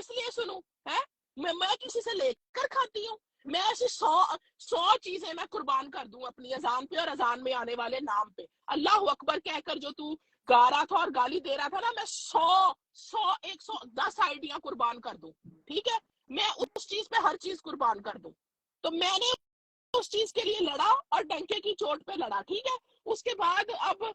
लिए सुनू है? मैं किसी से लेकर खाती हूँ? मैं ऐसी 100 चीजें मैं कुर्बान कर दूं अपनी अजान पे और अजान में आने वाले नाम पे। अल्लाह अकबर कहकर जो तू गा रहा था और गाली दे रहा था ना, मैं 110 आइडिया कुर्बान कर दूं, ठीक है। मैं उस चीज पे हर चीज कुर्बान कर दूं। तो मैंने उस चीज के लिए लड़ा और डंके की चोट पे लड़ा, ठीक है। उसके बाद अब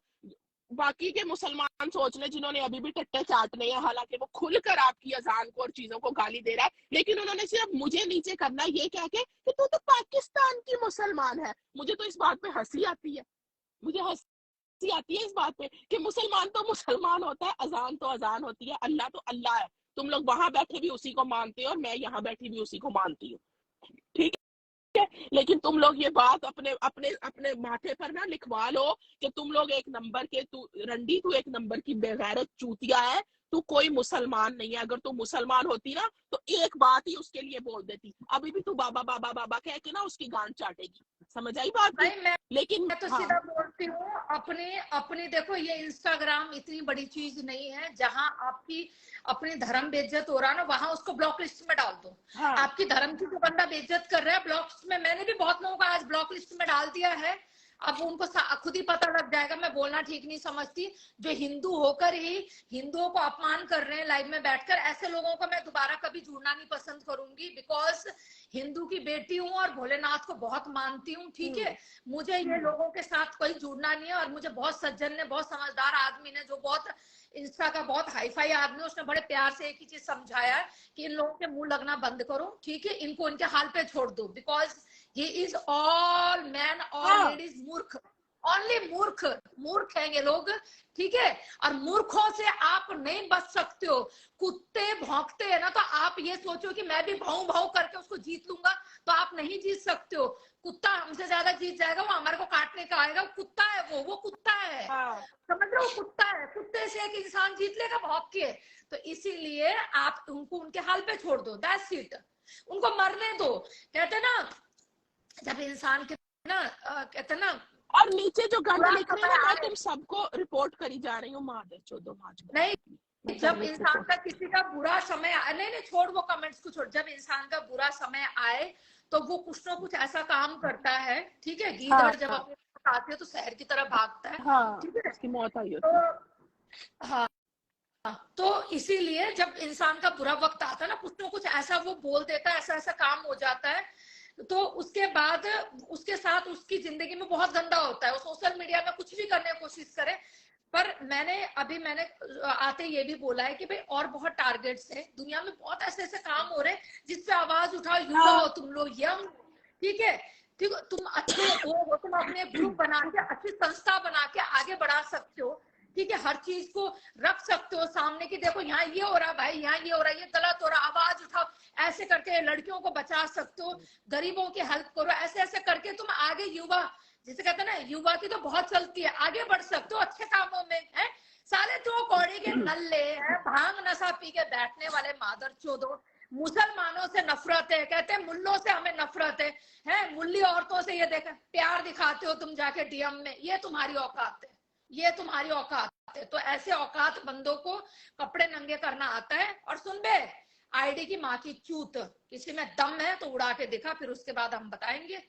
बाकी के मुसलमान सोच ले जिन्होंने अभी भी टट्टे चाटने हैं, हालांकि वो खुलकर आपकी अजान को और चीजों को गाली दे रहा है, लेकिन उन्होंने सिर्फ मुझे नीचे करना ये कह के कि तू तो पाकिस्तान की मुसलमान है। मुझे तो इस बात पे हंसी आती है, इस बात पे कि मुसलमान तो मुसलमान होता है, अजान तो अजान होती है, अल्लाह तो अल्लाह है। तुम लोग वहां बैठे भी उसी को मानते हो और मैं यहाँ बैठी भी उसी को मानती हूँ, ठीक है। लेकिन तुम लोग ये बात अपने अपने अपने माथे पर ना लिखवा लो कि तुम लोग एक नंबर के, तू एक नंबर की बेगैरत चूतिया है, तू कोई मुसलमान नहीं है। अगर तू मुसलमान होती ना तो एक बात ही उसके लिए बोल देती। अभी भी तू बाबा बाबा बाबा कह के ना उसकी गांड चाटेगी, समझ आई बात? लेकिन मैं तो सीधा बोलती हूँ, अपनी देखो, ये इंस्टाग्राम इतनी बड़ी चीज नहीं है जहां आपकी अपनी धर्म बेइज्जत हो रहा है ना, वहां उसको ब्लॉक लिस्ट में डाल दो। आपकी धर्म की जो बंदा बेइज्जत कर रहा है ब्लॉक में, मैंने भी बहुत लोगों को आज ब्लॉक लिस्ट में डाल दिया है। अब उनको खुद ही पता लग जाएगा, मैं बोलना ठीक नहीं समझती। जो हिंदू होकर ही हिंदुओं को अपमान कर रहे हैं लाइव में बैठकर, ऐसे लोगों को मैं दोबारा कभी जुड़ना नहीं पसंद करूंगी। बिकॉज हिंदू की बेटी हूँ और भोलेनाथ को बहुत मानती हूँ, ठीक है। मुझे ये लोगों के साथ कोई जुड़ना नहीं है। और मुझे बहुत सज्जन ने, बहुत समझदार आदमी ने, जो बहुत इंस्टा का बहुत हाईफाई आदमी, उसने बड़े प्यार से एक ही चीज समझाया है कि इन लोगों के मुंह लगना बंद करो, ठीक है, इनको इनके हाल पे छोड़ दो। Because he is all man, all ladies मूर्ख, ओनली मूर्ख मूर्ख हैं ये लोग, ठीक है। और मूर्खों से आप नहीं बच सकते हो। कुत्ते भौंकते हैं ना, तो आप ये सोचो कि मैं भी भाऊ भाऊ करके उसको जीत लूंगा, तो आप नहीं जीत सकते हो। कुत्ता हमसे ज्यादा जीत जाएगा, वो हमारे को काटने का आएगा, कुत्ता है वो कुत्ता है, हाँ समझ रहे हो, कुत्ता है। कुत्ते से एक इंसान जीत लेगा भौंक के। तो इसीलिए आप उनको उनके हाल पे छोड़ दो, दैट्स इट। उनको मरने दो। कहते ना, जब इंसान के ना कहते ना, और नीचे जो गंद बुरा लिख रहे समय हैं ना, मैं आए, तुम सबको रिपोर्ट करी जा रही हूँ, मादर चोदो माज नहीं, मैं जब पहले से इंसान तो का किसी का बुरा समय आए, नहीं नहीं छोड़ वो कमेंट्स को छोड़, जब इंसान का बुरा समय आए तो वो कुछ ना कुछ ऐसा काम करता है, ठीक है। हाँ गीदड़ जब अपने पास आती है तो शहर की तरफ भागता है, हाँ ठीक है। उसकी मौत आई तो होती है। हाँ, तो इसीलिए जब इंसान का बुरा वक्त आता है ना, कुछ ना कुछ ऐसा वो बोल देता है, ऐसा ऐसा काम हो जाता है, तो उसके बाद उसके साथ उसकी जिंदगी में बहुत गंदा होता है। वो सोशल मीडिया में कुछ भी करने की कोशिश करे। पर मैंने आते ये भी बोला है कि भाई और बहुत टारगेट्स है दुनिया में, बहुत ऐसे ऐसे काम हो रहे हैं जिसपे आवाज उठाओ। युवा हो तुम लोग, यंग, ठीक है, ठीक है, तुम अच्छे लोग हो, तुम अपने ग्रुप बना के अच्छी संस्था बना के आगे बढ़ा सकते हो, ठीक है। हर चीज को रख सकते हो सामने की, देखो यहाँ ये हो रहा है भाई, यहाँ ये हो रहा है, ये गलत हो रहा है, आवाज उठाओ। ऐसे करके लड़कियों को बचा सकते हो, गरीबों की हेल्प करो, ऐसे ऐसे करके तुम आगे युवा, जिसे कहते हैं ना, युवा की तो बहुत चलती है, आगे बढ़ सकते हो अच्छे कामों में, है। साले तो कौड़ी के नल्ले हैं, भांग नशा पी के बैठने वाले मादर चोदो। मुसलमानों से नफरत है, कहते हैं मुल्लों से हमें नफरत है, मुल्ली औरतों से ये देखा प्यार दिखाते हो तुम जाके डीएम में, ये तुम्हारी औकात है, ये तुम्हारी औकात है। तो ऐसे औकात बंदों को कपड़े नंगे करना आता है। और सुन बे, आईडी की माँ की चूत, किसी में दम है तो उड़ा के दिखा, फिर उसके बाद हम बताएंगे,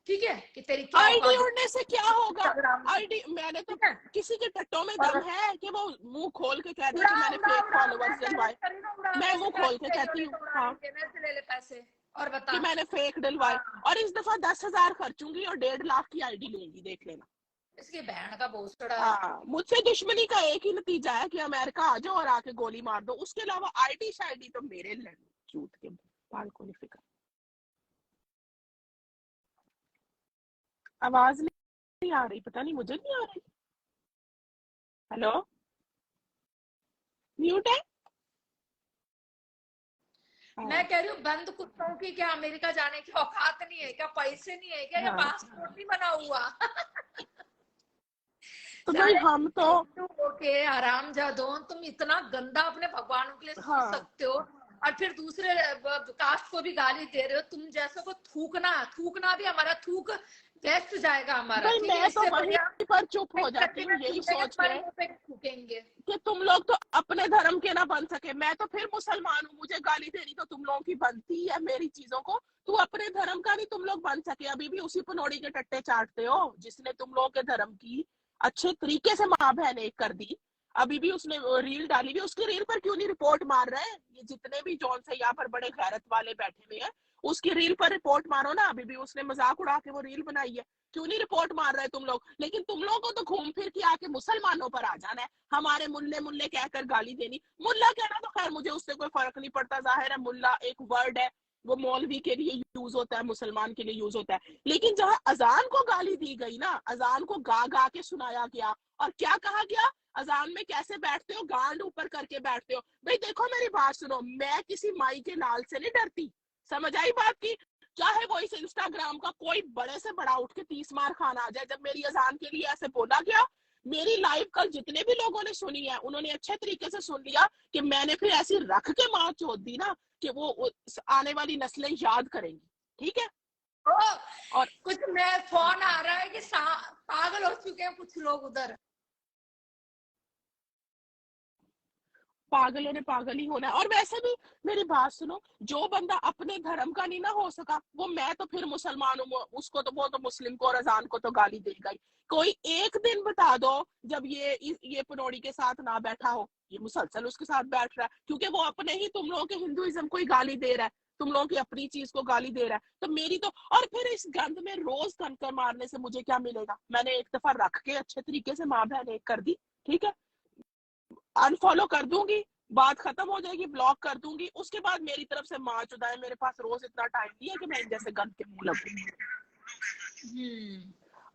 ठीक है, कि तेरी क्या आईडी औकात उड़ने से क्या होगा? इंस्टाग्राम में, आईडी मैंने तो ठीक है। किसी के टट्टों में और दम है कि वो मुंह खोल के कह दे उड़ा कि मैंने उड़ा फेक उड़ा, मैं फॉलोवर्स चैलेंज डलवाए। करी ना, उड़ा, मैं पैसे मुंह खोल पैसे के चाहिए कहती होने हूँ तो उड़ा हाँ लेंगे, मेरे से ले ले पैसे। और कि बता, मैंने फेक डलवाए, हाँ, और इस दफा 10,000 खर्चूंगी और 1.5 लाख की आईडी लूंगी, देख लेना। इसकी बहन का भोसड़ा। हाँ, मुझसे दुश्मनी का एक ही नतीजा है कि अमेरिका आ जाओ और आके गोली मार दो, उसके अलावा आईडी शाईडी तो मेरे चूत के बाल को नहीं फिक्र। आवाज नहीं आ रही, पता नहीं मुझे नहीं आ रही। हेलो, म्यूट है। मैं कह रही हूँ, बंद कुत्तों की क्या अमेरिका जाने की औकात नहीं है क्या? पैसे नहीं है क्या? या हाँ पासपोर्ट नहीं बना हुआ? तो भाई हम तो ओके, आराम जादो, तुम इतना गंदा अपने भगवानों के लिए सोच हाँ सकते हो, और फिर दूसरे कास्ट को भी गाली दे रहे हो। तुम जैसे को थूकना भी हमारा थूक वेस्ट जाएगा हमारा, भाई, ठीक है। मैं तो इससे वहीं बढ़िया पर चुप हो जाती चट्टी हूँ में यही थूकेंगे, सोच तुम्हारे के मुंह पे थूकेंगे। कि तुम लोग तो अपने धर्म के ना बन सके। मैं तो फिर मुसलमान हूँ, मुझे गाली देनी तो तुम लोगों की बनती है मेरी चीजों को। तू अपने धर्म का नहीं तुम लोग बन सके, अभी भी उसी पनौड़ी के टट्टे चाटते हो जिसने तुम लोगों के धर्म की अच्छे तरीके से माँ बहन एक कर दी। अभी भी उसने रील डाली हुई, उसकी रील पर क्यों नहीं रिपोर्ट मार रहे? ये जितने भी जॉन से यहाँ पर बड़े गैरत वाले बैठे हुए हैं, उसकी रील पर रिपोर्ट मारो ना। अभी भी उसने मजाक उड़ा के वो रील बनाई है, क्यों नहीं रिपोर्ट मार रहे तुम लोग? लेकिन तुम लोगों को तो घूम फिर के आके मुसलमानों पर आ जाना है, हमारे मुल्ले मुल्ले कहकर गाली देनी। मुल्ला कहना तो खैर मुझे उससे कोई फर्क नहीं पड़ता, जाहिर है मुल्ला एक वर्ड है, वो मौलवी के लिए यूज होता है, मुसलमान के लिए यूज होता है। लेकिन जहां अजान को गाली दी गई ना, अजान को गा गा के सुनाया गया, और क्या कहा गया, अजान में कैसे बैठते हो, गांड ऊपर करके बैठते हो। भाई देखो, मेरी बात सुनो, मैं किसी माई के लाल से नहीं डरती, समझ आई बात की? चाहे वो इस इंस्टाग्राम का कोई बड़े से बड़ा उठ के 30 मार खाना आ जाए, जब मेरी अजान के लिए ऐसे बोला गया, मेरी लाइव कल जितने भी लोगों ने सुनी है उन्होंने अच्छे तरीके से सुन लिया कि मैंने फिर ऐसी रख के मार चोद दी ना कि वो आने वाली नस्लें याद करेंगी, ठीक है। और कुछ मैं फोन आ रहा है कि पागल हो चुके हैं कुछ लोग उधर। पागलों ने पागल ही होना है। और वैसे भी मेरी बात सुनो, जो बंदा अपने धर्म का नहीं ना हो सका, वो मैं तो फिर मुसलमान हूँ, उसको तो वो तो मुस्लिम को और अजान को तो गाली देगा ही। कोई एक दिन बता दो जब ये पनौड़ी के साथ ना बैठा हो, ये मुसलसल उसके साथ बैठ रहा है, क्योंकि वो अपने ही तुम लोगों के हिंदुइज्म को ही गाली दे रहा है, तुम लोगों की अपनी चीज को गाली दे रहा है। तो मेरी तो, और फिर इस गंद में रोज कंकर मारने से मुझे क्या मिलेगा? मैंने एक दफा रख के अच्छे तरीके से माँ बहन एक कर दी, ठीक है, अनफॉलो कर दूंगी, बात खत्म हो जाएगी, ब्लॉक कर दूंगी, उसके बाद मेरी तरफ से माँ चुदाए। मेरे पास रोज इतना टाइम नहीं है कि मैं इन जैसे गंद के मुंह लगूं।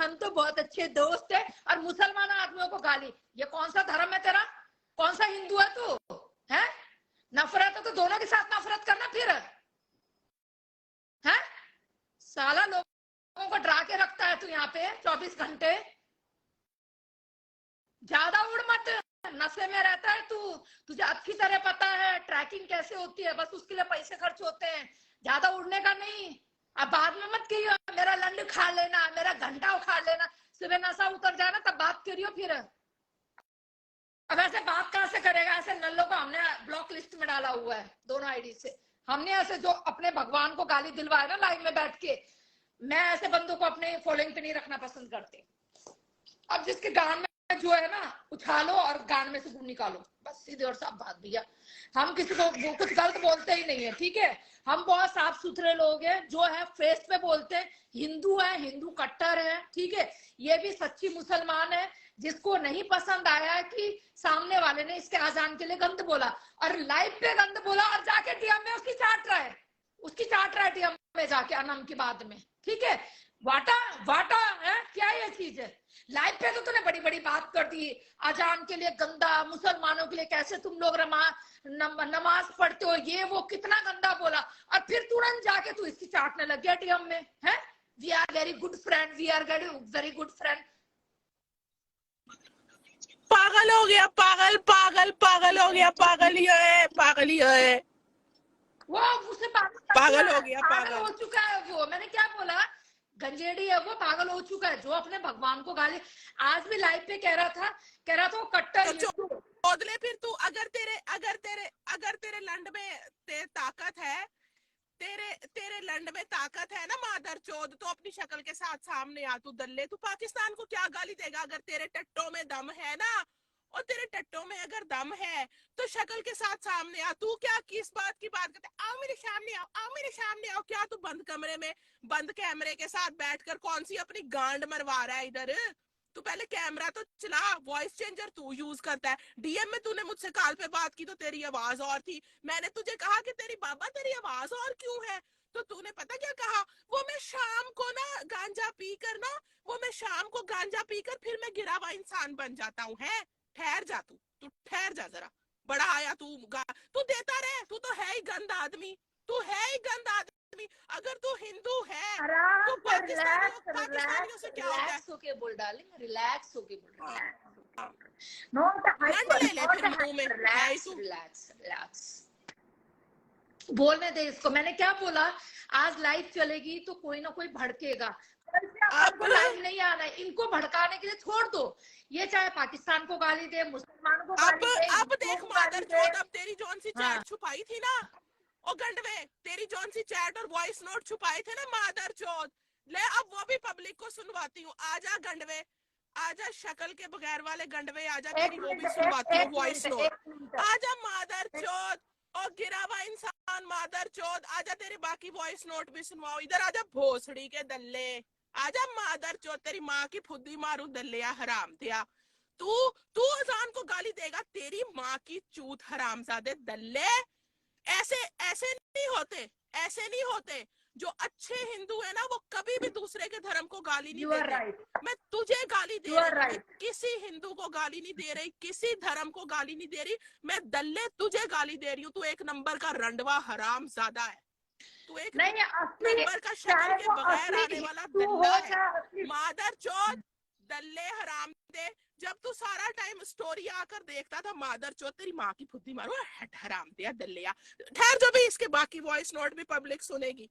हम तो बहुत अच्छे दोस्त है, और मुसलमान आदमियों को गाली। ये कौन सा धर्म है तेरा? कौन सा हिंदू है तू? है नफरत है तो दोनों के साथ नफरत करना फिर है। साला लोगों को डरा के रखता है तू यहाँ पे 24 घंटे। ज्यादा उड़ मत, नशे में रहता है तू। तुझे अच्छी तरह पता है ट्रैकिंग कैसे होती है, बस उसके लिए पैसे खर्च होते हैं, ज्यादा उड़ने का नहीं। अब बाद में मत कहियो मेरा लंड उखाड़ लेना, मेरा घंटा उखाड़ लेना। सुबह नशा उतर जाए ना तब बात करियो फिर। अब ऐसे बात कहां से करेगा? ऐसे नल्लों को हमने ब्लॉक लिस्ट में डाला हुआ है दोनों आईडी से। हमने ऐसे जो अपने भगवान को गाली दिलवाए ना लाइव में बैठ के, मैं ऐसे बंदों को अपने फॉलोइंग पे नहीं रखना पसंद करते। अब जिसके गान में जो है ना उछालो और गान में से गुण निकालो, बस सीधे और साफ बात भैया। हम किसी को कुछ गलत बोलते ही नहीं है, ठीक है। हम बहुत साफ सुथरे लोग हैं, जो है फेस पे बोलते हैं। हिंदू है, हिंदू कट्टर है, ठीक है। ये भी सच्ची मुसलमान है, जिसको नहीं पसंद आया है कि सामने वाले ने इसके आजान के लिए गंद बोला और लाइव पे गंद बोला, और जाके डीएम में उसकी चाट रहा है, डीएम में जाके अनम की बात में, ठीक है। वाटा वाटा है क्या ये चीज है? लाइव पे तो तूने बड़ी बड़ी बात कर दी, अजान के लिए गंदा, मुसलमानों के लिए कैसे तुम लोग नमाज पढ़ते हो, ये वो कितना गंदा बोला, और फिर तुरंत जाके तू इसकी चाटने लग गया डीएम में है। We are very good friend, we are very good friend. पागल हो गया, पागल पागल पागल हो गया, पागल ही है, पागल ही है। वो उसे पागल हो गया, पागल हो चुका है वो। मैंने क्या बोला? गंजेड़ी है वो, पागल हो चुका है, जो अपने भगवान को गाली। आज भी लाइव पे कह रहा था वो कट्टर चौधले। फिर तू अगर तेरे लंड में ताकत है, तेरे लंड में ताकत है ना मादर चौध, तो अपनी शक्ल के साथ सामने आ। तू दल्ले, तू पाकिस्तान को क्या गाली देगा? अगर तेरे टट्टों में दम है ना, और तेरे टट्टों में अगर दम है तो शक्ल के साथ सामने आ। तू क्या किस बात की बात करते? आओ मेरे सामने आओ, आओ मेरे सामने आओ। क्या तू बंद कमरे में बंद कैमरे के साथ बैठकर कौन सी अपनी गांड मरवा रहा है इधर? तू पहले कैमरा तो चला, वॉइस चेंजर तू यूज करता है। डीएम में तूने मुझसे कॉल पे बात की तो तेरी आवाज और थी। मैंने तुझे कहा कि तेरी बाबा तेरी आवाज और क्यों है, तो तूने पता क्या कहा? वो मैं शाम को ना गांजा पी कर ना, वो मैं शाम को गांजा पीकर फिर मैं गिरा हुआ इंसान बन जाता हूँ। है ठहर जा, तू ठहर जा जरा। बड़ा आया तू देता रहे, तू तो है ही गंद आदमी, तू है ही गंद आदमी। अगर तू हिंदू है तो पाकिस्तानियों से क्या होता है? रिलैक्स होके बोल डार्लिंग, रिलैक्स होके बोल। रिलैक्स बोलने दे इसको। मैंने क्या बोला? आज लाइव चलेगी तो कोई ना कोई भड़केगा, आपको लाइव नहीं आना है। इनको भड़काने के लिए छोड़ दो। ये चाहे पाकिस्तान को गाली दे, मुसलमान को गाली दे, अब देख मादर चौथ, अब तेरी जौन सी चैट छुपाई थी ना, ओ गंडवे, तेरी जौन सी चैट और वॉइस नोट छुपाए थे ना मादर चौथ, ले अब वो भी पब्लिक को सुनवाती हूँ। आजा गंडवे, आजा शक्ल के बगैर वाले गंडवे, आजा तेरी वो भी सुनवाती हूँ वॉइस नोट। आजा मादर चौथ और गिरा हुआ इंसान मादर चौथ, आजा तेरे बाकी वॉइस नोट भी सुनवाओ। इधर आजा भोसड़ी के दल्ले, आजा मादर चौथ, तेरी माँ की फुद्दी मारू दल्लिया हराम दिया। तू अजान को गाली देगा? तेरी माँ की चूत हरामजादे दल्ले। ऐसे नहीं होते, ऐसे नहीं होते। जो अच्छे हिंदू है ना वो कभी भी दूसरे के धर्म को गाली नहीं देते। मैं तुझे गाली दे रही हूँ, किसी हिंदू को गाली नहीं दे रही, किसी धर्म को गाली नहीं दे रही। मैं दल्ले तुझे गाली दे रही हूँ। तू एक नंबर का रंडवा हरामजादा है, तू एक नंबर का शक्ल के बगैर आने वाला दल्ला है, मादर चौथ दल्ले हराम दे। जब तू सारा टाइम स्टोरी आकर देखता था मादर चौथ, तेरी माँ की फुद्दी मारो हराम दिया दल्लिया। ठहर, जो भी इसके बाकी वॉइस नोट भी पब्लिक सुनेगी।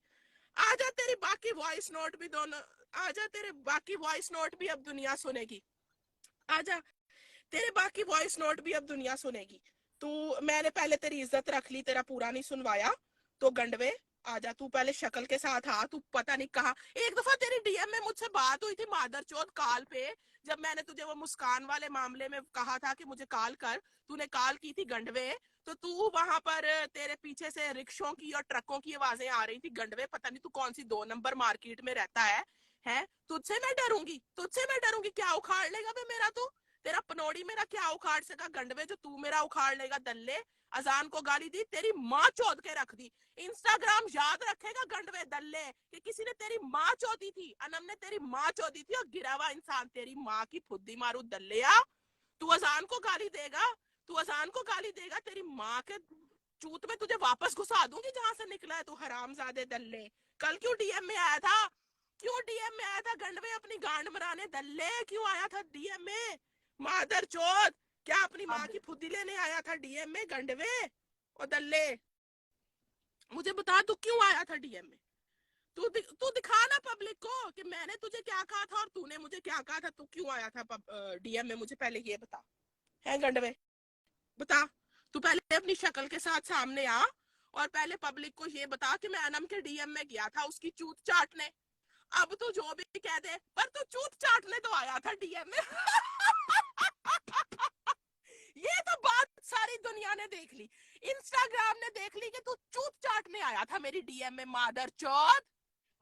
आजा तेरी बाकी वॉइस नोट भी दोनों, आजा तेरे बाकी वॉइस नोट भी अब दुनिया सुनेगी। आजा तेरे बाकी वॉइस नोट भी अब दुनिया सुनेगी। तू, मैंने पहले तेरी इज्जत रख ली, तेरा पूरा नहीं सुनवाया, तो गंडवे आजा तू पहले शक्ल के साथ आ। तू पता नहीं कहा, एक दफा तेरी डीएम में मुझसे बात हुई थी मादर चौथ कॉल पे, जब मैंने तुझे वो मुस्कान वाले मामले में कहा था कि मुझे कॉल कर, तूने कॉल की थी गंडवे, तो तू वहां पर तेरे पीछे से रिक्शों की और ट्रकों की आवाजें आ रही थी। गंडवे पता नहीं तू कौन सी 2 नंबर मार्केट में रहता है? तुझसे मैं डरूंगी? क्या उखाड़ लेगा बे मेरा? तू तेरा पनोड़ी मेरा क्या उखाड़ सका गंडवे, जो तू मेरा उखाड़ लेगा दल्ले? अजान को गाली दी, तेरी माँ चौध के रख दी। इंस्टाग्राम याद रखेगा गंडवे दल्ले कि किसी ने तेरी माँ चौधी थी, अनम ने तेरी माँ चौधी थी, और गिरा हुआ इंसान तेरी माँ की फुद्दी मारू दल्लेया। तू अजान को गाली देगा, तू अजान को गाली देगा, तेरी माँ के चूत में तुझे वापस घुसा दूंगी जहां से निकला है तू हरामजादे दल्ले। कल क्यों डीएम में आया था, क्यों डीएम में आया था गंडवे अपनी गांड मराने दल्ले, क्यों आया था डीएम में मादर चौथ? क्या अपनी माँ की फुद्दी लेने आया था डीएम में गंडवे? और दल्ले मुझे बता तू क्यों आया था डीएम में? तू दिखा ना पब्लिक को कि मैंने तुझे क्या कहा था और तूने मुझे क्या कहा था। तू क्यों आया था डीएम में, मुझे पहले ये बता। है गंडवे बता, तू पहले अपनी शक्ल के साथ सामने आ और पहले पब्लिक को ये बता कि मैं अनम के डीएम में गया था उसकी चूत चाटने। अब तू जो भी कह दे, पर तू चूत चाटने तो आया था डीएम में। ये तो बात सारी दुनिया ने देख ली, इंस्टाग्राम ने देख ली कि तू चूत चाटने आया था मेरी डीएम में मादर चौथ।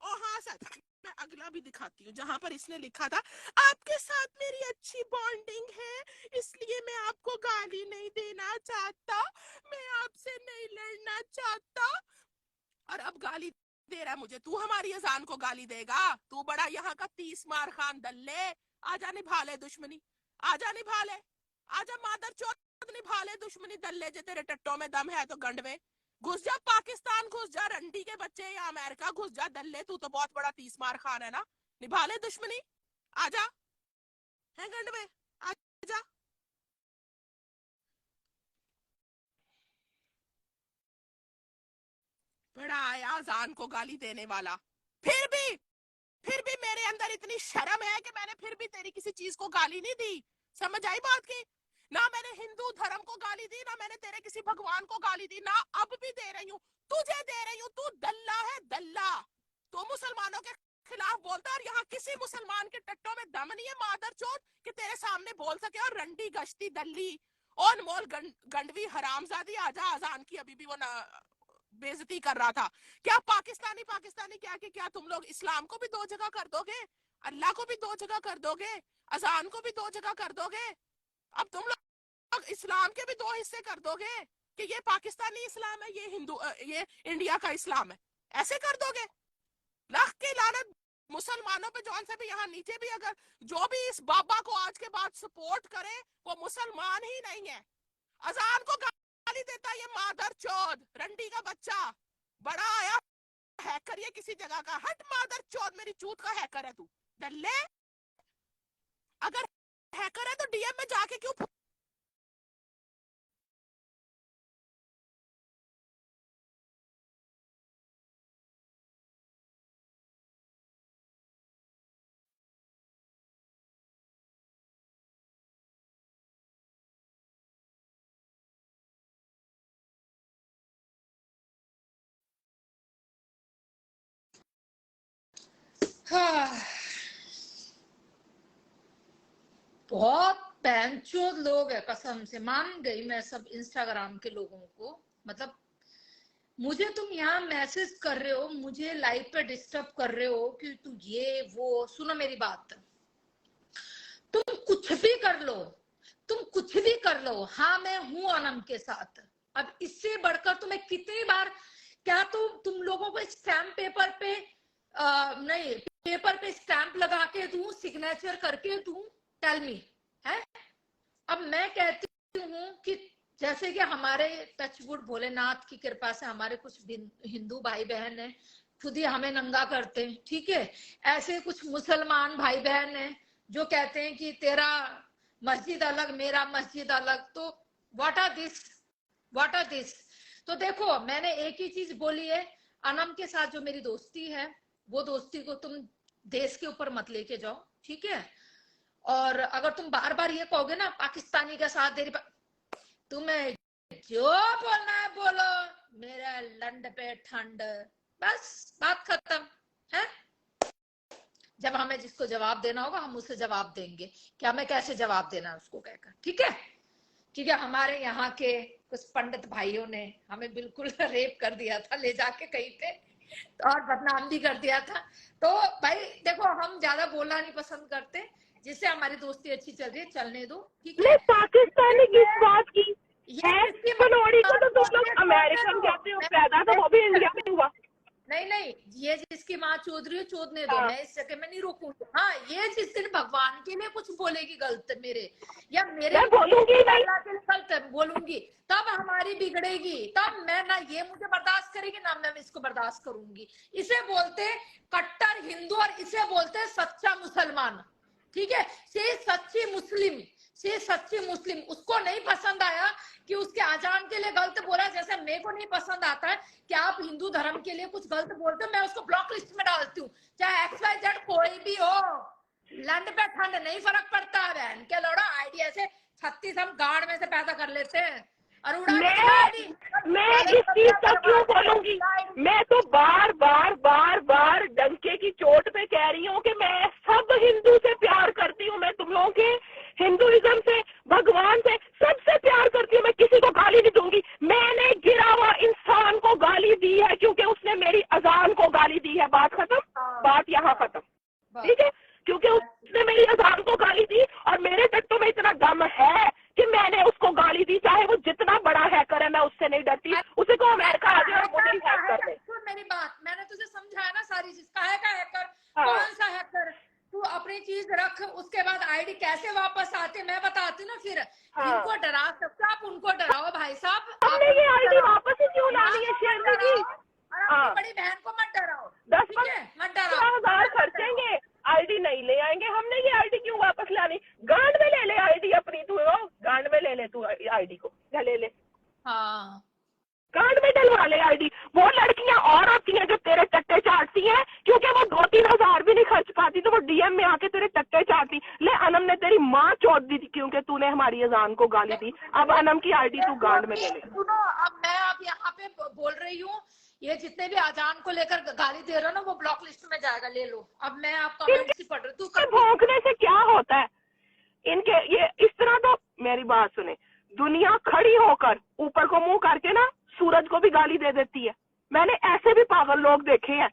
और हाँ सच, मैं अगला भी दिखाती हूँ जहां पर इसने लिखा था आपके साथ मेरी अच्छी बॉन्डिंग है इसलिए मैं आपको गाली नहीं देना चाहता, मैं आपसे नहीं लड़ना चाहता, और अब गाली दे रहा है मुझे। तू हमारी अजान को गाली देगा? तू बड़ा यहाँ का 30 मार खान दल्ले, आजा निभा ले दुश्मनी, आजा निभा ले, आजा मादर चौथ निभा ले दुश्मनी दल्ले। जे तेरे टट्टों में दम है तो गंडवे घुस जा पाकिस्तान, घुस जा रंडी के बच्चे, या अमेरिका घुस जा दल्ले। तू तो बहुत बड़ा 30 मार खान है ना, निभा ले दुश्मनी, आजा। है गंडवे आजा। बड़ा आया अजान को गाली देने वाला। फिर भी मेरे अंदर इतनी शर्म है कि मैंने फिर भी तेरी किसी चीज को गाली नहीं दी। समझ आई बात की? ना मैंने हिंदू धर्म को गाली दी, ना मैंने तेरे किसी भगवान को गाली दी, ना अब भी दे रही हूँ, तुझे दे रही हूँ। तू दल्ला है दल्ला, तो मुसलमानों के खिलाफ बोलता, और यहाँ किसी मुसलमान के टट्टों में दम नहीं है मादर चौथ कि तेरे सामने बोल सके। और रंडी गश्ती दल्ली और मोल गंडवी हरामजादी, आजा अजान की अभी भी वो ना बेइज्जती कर रहा था। क्या पाकिस्तानी क्या कि क्या तुम लोग इस्लाम को भी 2 जगह कर दोगे, अल्लाह को भी 2 जगह कर दोगे, अजान को भी 2 जगह कर दोगे? अब तुम लोग इस्लाम के भी 2 हिस्से कर दोगे कि ये पाकिस्तानी इस्लाम है, ये हिंदू, ये इंडिया का इस्लाम है, ऐसे कर दोगे? लाख की लानत मुसलमानों पे, जौन से भी यहाँ नीचे भी अगर जो भी इस बाबा को आज के बाद सपोर्ट करे वो मुसलमान ही नहीं है। अजान को गाली देता ये मादर चौथ रंडी का बच्चा, बड़ा आया हैकर ये किसी जगह का। हट मादर चौथ, मेरी चूत का हैकर है तू दल्ले। अगर हैकर है तो डीएम में जाके क्यों हाँ, बहुत पैंचोद लोग है, कसम से मान गई मैं सब इंस्टाग्राम के लोगों को। मतलब मुझे तुम यहाँ मैसेज कर रहे हो, मुझे लाइव पे डिस्टर्ब कर रहे हो कि तू ये वो। सुनो मेरी बात, तुम कुछ भी कर लो, तुम कुछ भी कर लो, हाँ मैं हूं अनम के साथ। अब इससे बढ़कर तुम्हें कितनी बार, क्या तुम लोगों को स्टैम्प पेपर पे नहीं, पेपर पे स्टैम्प लगा के दूं, सिग्नेचर करके दूं? Tell me. है अब मैं कहती हूँ कि जैसे कि हमारे टचवुड भोलेनाथ की कृपा से हमारे कुछ हिंदू भाई बहन है, खुद ही हमें नंगा करते हैं, ठीक है। ऐसे कुछ मुसलमान भाई बहन है जो कहते हैं कि तेरा मस्जिद अलग, मेरा मस्जिद अलग। तो व्हाट आर दिस? तो देखो, मैंने एक ही चीज बोली है, अनम के साथ जो मेरी दोस्ती है, वो दोस्ती को तुम देश के ऊपर मत लेके जाओ, ठीक है। और अगर तुम बार बार ये कहोगे ना पाकिस्तानी का साथ दे रही, तुम्हें जो बोलना है बोलो, मेरा लंड पे ठंड, बस बात खत्म है। जब हमें जिसको जवाब देना होगा हम उसे जवाब देंगे कि हमें कैसे जवाब देना है उसको कहकर, ठीक है। ठीक है, हमारे यहाँ के कुछ पंडित भाइयों ने हमें बिल्कुल रेप कर दिया था ले जाके कहीं पे, और बदनाम भी कर दिया था। तो भाई देखो, हम ज्यादा बोलना नहीं पसंद करते, जिससे हमारी दोस्ती अच्छी चल रही है, चलने दो, ठीक है। पाकिस्तानी किस बात की है? ये कनौड़ी को तो हम कहते हो पैदा तो वो भी इंडिया में हुआ। नहीं, ये जिसकी माँ चोद रही हो चोदने दो, मैं इस जगह में नहीं रोकूंगी। हाँ, ये जिस दिन भगवान के लिए कुछ बोलेगी गलत मेरे या मेरे बोलूंगी नहीं, अल्लाह के लिए गलत बोलूंगी, तब हमारी बिगड़ेगी, तब मैं ना ये मुझे बर्दाश्त करेगी ना मैं इसको बर्दाश्त करूंगी। इसे बोलते कट्टर हिंदू और इसे बोलते सच्चा मुसलमान, ठीक है। से सच्ची मुस्लिम उसको नहीं पसंद आया कि उसके अजान के लिए गलत बोला, जैसे मेरे को नहीं पसंद आता है कि आप हिंदू धर्म के लिए कुछ गलत बोलते हो, मैं उसको ब्लॉक लिस्ट में डालती हूँ, चाहे XYZ कोई भी हो। लंड पे ठंड नहीं फर्क पड़ता है बहन के लोड़ा। आइडिया से 36 हम गाड़ में से पैदा कर लेते हैं और उड़ा मैं इस चीज का क्यों बोलूंगी? मैं तो बार डंके की चोट पे कह रही हूँ कि मैं सब हिंदू से प्यार करती हूँ। मैं तुम लोगों के हिंदुइज्म से, भगवान से, सबसे प्यार करती हूँ। मैं किसी को गाली नहीं दूंगी। मैंने गिरा हुआ इंसान को गाली दी है क्योंकि उसने मेरी अजान को गाली दी है। बात खत्म, बात यहाँ खत्म, ठीक है। क्योंकि उसने मेरी अजान को गाली दी और मेरे टट्टों में इतना दम है कि मैंने उसको गाली दी, चाहे वो जितना बड़ा हैकर है, मैं उससे नहीं डरती। उसे को अमेरिका आ जाए और मुझे ही हैक कर दे। मेरी बात मैंने तुझे समझाया ना सारी चीज। काहे का हैकर? कौन सा हैकर? तू अपनी चीज रख, उसके बाद आईडी कैसे वापस आते मैं बताती ना। फिर इनको डरा सकते आप, उनको डराओ भाई साहब। हमने ये आईडी वापस ही क्यों लानी है शेरनी जी? अपनी बड़ी बहन को मत डराओ, 10,000 खर्चेंगे, आईडी नहीं ले आएंगे। हमने ये आईडी क्यों वापस लानी? गांड में ले ले आईडी अपनी, तू गांड में ले ले तू आईडी को, ले ले। हाँ, गांड में डलवा ले आईडी। वो लड़कियां और होती हैं जो तेरे टट्टे चाटती हैं, क्योंकि वो 2-3 हजार भी नहीं खर्च पाती तो वो डीएम में आके तेरे टट्टे चाटती। ले, अनम ने तेरी माँ चोट दी थी क्योंकि तूने हमारी अजान को गाली दी। अब अनम की आईडी तू गांड में ले ले। सुनो, अब मैं आप यहाँ पे बोल रही हूँ, ये जितने भी अजान को लेकर गाली दे रहे हो ना वो ब्लॉक लिस्ट में जाएगा, ले लो। अब मैं आपका कमेंट्स ही पढ़ रही हूँ। तू भौंकने से क्या होता है इनके? ये इस तरह तो मेरी बात सुने, दुनिया खड़ी होकर ऊपर को मुंह करके ना सूरज को भी गाली दे देती है। मैंने ऐसे भी पागल लोग देखे हैं।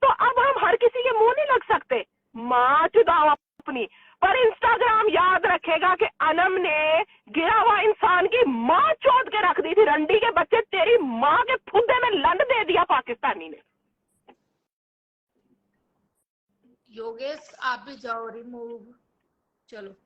तो अब हम हर किसी के मुंह नहीं लग सकते। माँ चुदाओ अपनी। पर इंस्टाग्राम याद रखेगा कि अनम ने गिरा हुआ इंसान की माँ चोट के रख दी थी। रंडी के बच्चे, तेरी माँ के फुद्दे में लंड दे दिया पाकिस्तानी ने। योगेश आप भी जाओ रिमूव। चलो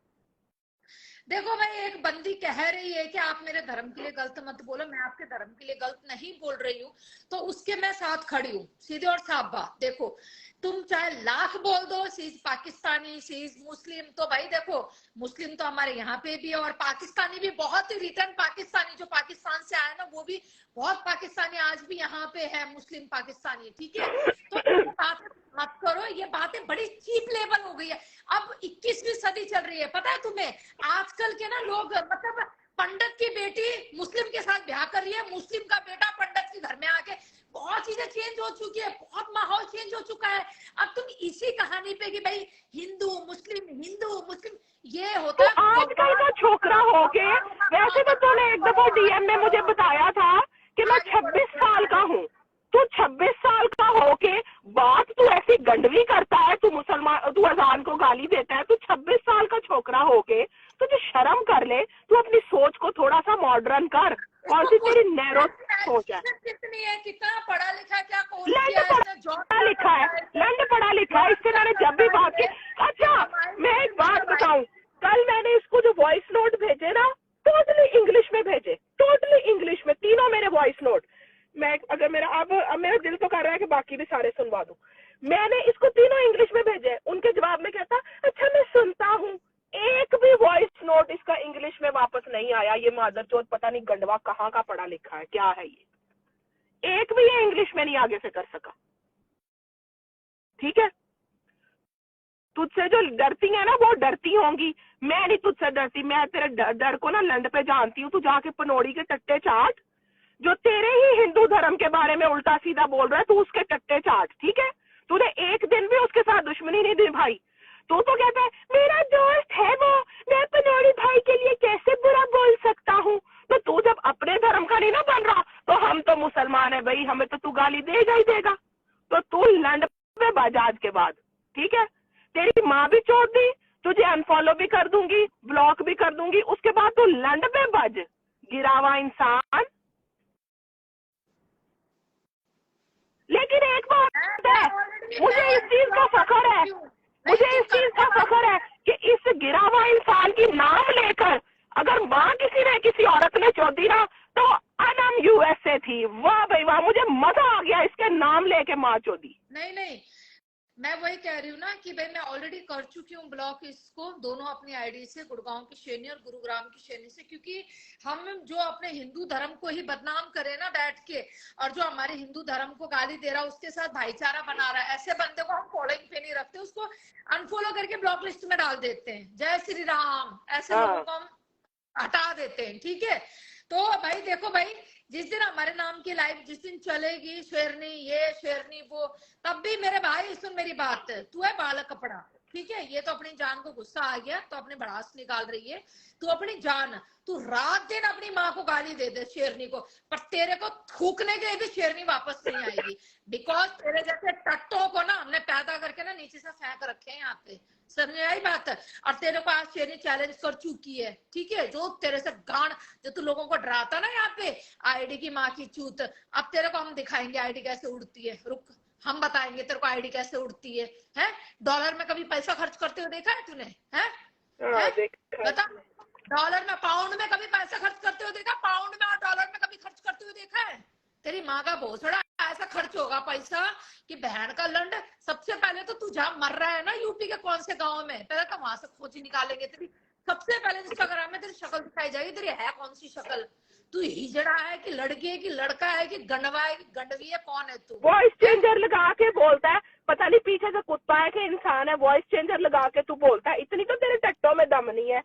देखो भाई, एक बंदी कह रही है कि आप मेरे धर्म के लिए गलत मत बोलो। मैं आपके धर्म के लिए गलत नहीं बोल रही हूँ, तो उसके मैं साथ खड़ी हूँ, सीधे और साफ बात। देखो, तुम चाहे लाख बोल दो सीज पाकिस्तानी, सीज मुस्लिम, तो भाई देखो मुस्लिम तो हमारे यहाँ पे भी है और पाकिस्तानी भी बहुत ही रिटर्न पाकिस्तानी जो पाकिस्तान से आया ना, वो भी बहुत पाकिस्तानी आज भी यहाँ पे है, मुस्लिम पाकिस्तानी, ठीक है। तो ये बातें मत करो, ये बातें बड़ी चीप लेवल हो गई है। अब 21वीं सदी चल रही है, पता है तुम्हें? आजकल के ना लोग, मतलब पंडित की बेटी मुस्लिम के साथ ब्याह कर रही है, मुस्लिम का बेटा पंडित के घर में आके, बहुत चीजें चेंज हो चुकी है, बहुत माहौल चेंज हो चुका है। अब तुम इसी कहानी पे कि भाई हिंदू मुस्लिम ये होता है। आजकल का छोकरा हो के, वैसे तो तूने एक दफा डीएम में मुझे बताया था कि मैं 26 साल का हूँ। तू 26 साल का हो के बात तू ऐसी गंडवी करता है, तू मुसलमान, तू अजान को गाली देता है। तू 26 साल का छोकरा हो के तुझे शर्म कर ले। तू अपनी सोच को थोड़ा सा मॉडर्न कर। कौन सी तेरी नैरो सोच है? कितनी है, कितना पढ़ा लिखा, क्या कोर्स लंड किया है, पढ़ा लिखा है, लंड पढ़ा लिखा है। इससे मैंने जब भी बात की। अच्छा, मैं एक बात बताऊं, कल मैंने इसको जो वॉइस नोट भेजे ना, टोटली इंग्लिश में भेजे, टोटली इंग्लिश में, तीनों मेरे वॉइस नोट। मैं अगर मेरा अब मेरा दिल तो कर रहा है कि बाकी भी सारे सुनवा दूं। मैंने इसको तीनों इंग्लिश में भेजे। उनके जवाब में कहता, अच्छा मैं सुनता हूँ। एक भी वॉइस नोट इसका इंग्लिश में वापस नहीं आया। ये मादरचोद पता नहीं गंडवा कहाँ का पढ़ा लिखा है, क्या है ये। एक भी ये इंग्लिश में नहीं आगे से कर सका, ठीक है। तुझसे जो डरती है ना वो डरती होंगी, मैं नहीं तुझसे डरती। मैं तेरे डर को ना लंड पे जानती हूँ। तू जाके पनोड़ी के टट्टे चाट, जो तेरे ही हिंदू धर्म के बारे में उल्टा सीधा बोल रहा है, तू उसके टट्टे चाट, ठीक है। तूने एक दिन भी उसके साथ दुश्मनी नहीं दी भाई। तू तो कहता है मेरा दोस्त है वो, मैं पनोड़ी भाई के लिए कैसे बुरा बोल सकता हूँ। तो तू जब अपने धर्म का नहीं ना बन रहा, तो हम तो मुसलमान है भाई, हमें तो तू गाली देगा ही देगा। तो तू लंड पे बजाज के बाद, ठीक है। तेरी माँ भी छोड़ दी, तुझे अनफॉलो भी कर दूंगी, ब्लॉक भी कर दूंगी। उसके बाद तू लंड पे बज, गिरावा इंसान। लेकिन एक बात है, मुझे इस चीज का फख्र है, मुझे इस चीज का फख्र है कि इस गिरा हुआ इंसान की नाम लेकर अगर माँ किसी ने किसी औरत ने चौधी ना तो अनम यूएसए थी। वाह भाई वाह, मुझे मजा आ गया इसके नाम लेके माँ चौधी। नहीं नहीं, मैं वही कह रही हूँ ना कि भाई मैं ऑलरेडी कर चुकी हूँ ब्लॉक इसको, दोनों अपनी आईडी से, गुड़गांव की शेनी और गुरुग्राम की शेनी से, क्योंकि हम जो अपने हिंदू धर्म को ही बदनाम करे ना बैठ के, और जो हमारे हिंदू धर्म को गाली दे रहा है उसके साथ भाईचारा बना रहा है, ऐसे बंदे को हम फॉलोइंग पे नहीं रखते, उसको अनफॉलो करके ब्लॉक लिस्ट में डाल देते हैं। जय श्री राम, ऐसे लोगों को हम हटा देते हैं, ठीक है। तो भाई देखो भाई, जिस दिन हमारे नाम की लाइव जिस दिन चलेगी, शेरनी ये शेरनी वो, तब भी मेरे भाई सुन मेरी बात, तू है बालक कपड़ा, ठीक है। ये तो अपनी जान को गुस्सा आ गया तो अपनी भड़ास निकाल रही है, तू अपनी जान, तू रात दिन अपनी माँ को गाली दे दे शेरनी को, पर तेरे को थूकने के लिए भी शेरनी वापस नहीं आएगी, बिकॉज तेरे जैसे टट्टों को ना हमने पैदा करके ना नीचे से फेंक रखे हैं यहाँ पे, समझ आई बात। और तेरे को आज शेरनी चैलेंज कर चुकी है, ठीक है। जो तेरे से गान, जो तू लोगों को डराता ना यहाँ पे, आईडी की माँ की चूत, अब तेरे को हम दिखाएंगे आईडी कैसे उड़ती है, रुक हम बताएंगे तेरे को आईडी कैसे उड़ती है। हैं, डॉलर में कभी पैसा खर्च करते हुए देखा है तूने? हैं बता, डॉलर में, पाउंड में कभी पैसा खर्च करते हुए देखा? पाउंड में और डॉलर में कभी खर्च करते हुए देखा है? तेरी माँ का भोसड़ा ऐसा खर्च होगा पैसा कि बहन का लंड। सबसे पहले तो तू जहाँ मर रहा है ना यूपी के कौन से गांव में, पहले तो वहां से खोजी निकालेंगे तेरी, सबसे पहले इंस्टाग्राम में तेरी शक्ल दिखाई जाएगी, तेरी है कौन सी शक्ल, तू हिजड़ा है कि लड़की है कि लड़का है कि गंडवा है कि गंडवी है, कौन है तू? वॉइस चेंजर लगा के बोलता है, पता नहीं पीछे से कुत्ता है कि इंसान है, वॉइस चेंजर लगा के तू बोलता है। इतनी तो तेरे टट्टों में दम नहीं है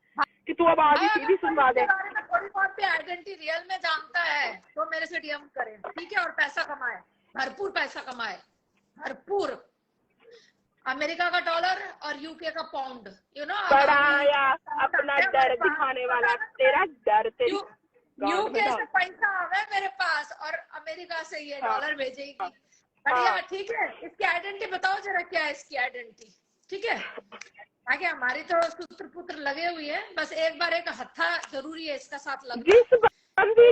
कि तू अब आगे सीधी सुनवा दे। थोड़ी बहुत आइडेंटिटी रियल में जानता है तो मेरे से डीएम करे, ठीक है, और पैसा कमाए, भरपूर पैसा कमाए, भरपूर। अमेरिका का डॉलर और यूके का पाउंड, यू नो, बढ़ाया अपना डर दिखाने वाला, तेरा डर तेरी यूके से पैसा आ गया मेरे पास और अमेरिका से ये डॉलर भेजेगी, बढ़िया, ठीक है। इसकी आइडेंटिटी बताओ जरा, क्या है इसकी आइडेंटिटी, ठीक है। आगे हमारी तो सूत्र पुत्र लगे हुए हैं, बस एक बार एक हत्था जरूरी है इसका साथ लग। जिस बंदी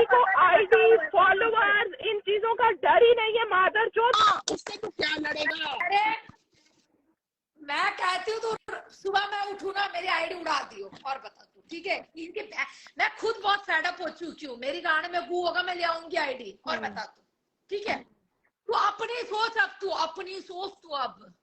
को आईडी फॉलोअर्स इन चीजों का डर ही नहीं है, मादर चोद, उससे तो क्या लड़ेगा? अरे मैं कहती हूँ तो सुबह मैं उठू ना मेरी आईडी उड़ा दियो और बता तू, ठीक है। इनके मैं खुद बहुत फेडअप हो चुकी हूँ, मेरी गाने में गू होगा मैं ले आऊंगी आईडी और बता तू, ठीक है। तू अपनी सोच, अब तू अपनी सोच, तू अब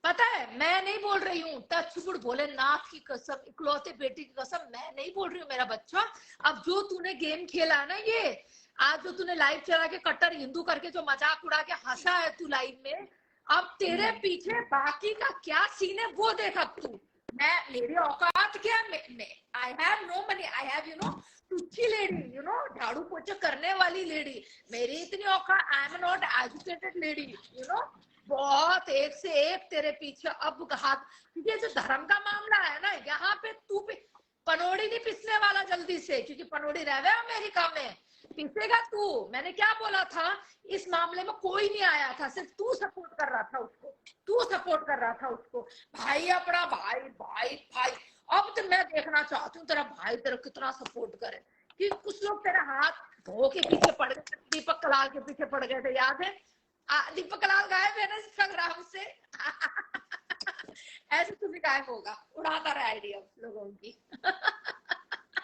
पता है मैं नहीं बोल रही हूँ, टचवुड भोलेनाथ की कसम, इकलौते बेटी की कसम, मैं नहीं बोल रही हूँ मेरा बच्चा। अब जो तूने गेम खेला है ना, ये आज जो तूने लाइव चला के कट्टर हिंदू करके जो मजाक उड़ा के हंसा है तू लाइव में, अब तेरे पीछे बाकी का क्या सीन है वो देख। अब तू, मैं, मेरी औकात क्या, I have no money, I have you know तुच्छी लेडी, यू नो झाड़ू पोछा करने वाली लेडी, मेरी इतनी औकात, I am not educated lady, you know, बहुत एक से एक तेरे पीछे अब हाथ, क्योंकि जो धर्म का मामला है ना, यहाँ पे तू पनोड़ी नहीं पिसने वाला जल्दी से, क्योंकि पनोड़ी रह गया अमेरिका में, पिसेगा तू। मैंने क्या बोला था, इस मामले में कोई नहीं आया था, सिर्फ तू सपोर्ट कर रहा था उसको, तू सपोर्ट कर रहा था उसको, भाई अपना भाई भाई भाई। अब तो मैं देखना चाहती हूँ तेरा भाई तेरा कितना सपोर्ट करे, कि कुछ लोग तेरा हाथ धो के पीछे पड़ गए, दीपक कलाल के पीछे पड़ गए थे, याद है? दीपक कलाल गायब है ना इंस्टाग्राम से ऐसे तू भी गायब होगा, उड़ाता रहा आईडी अब लोगों की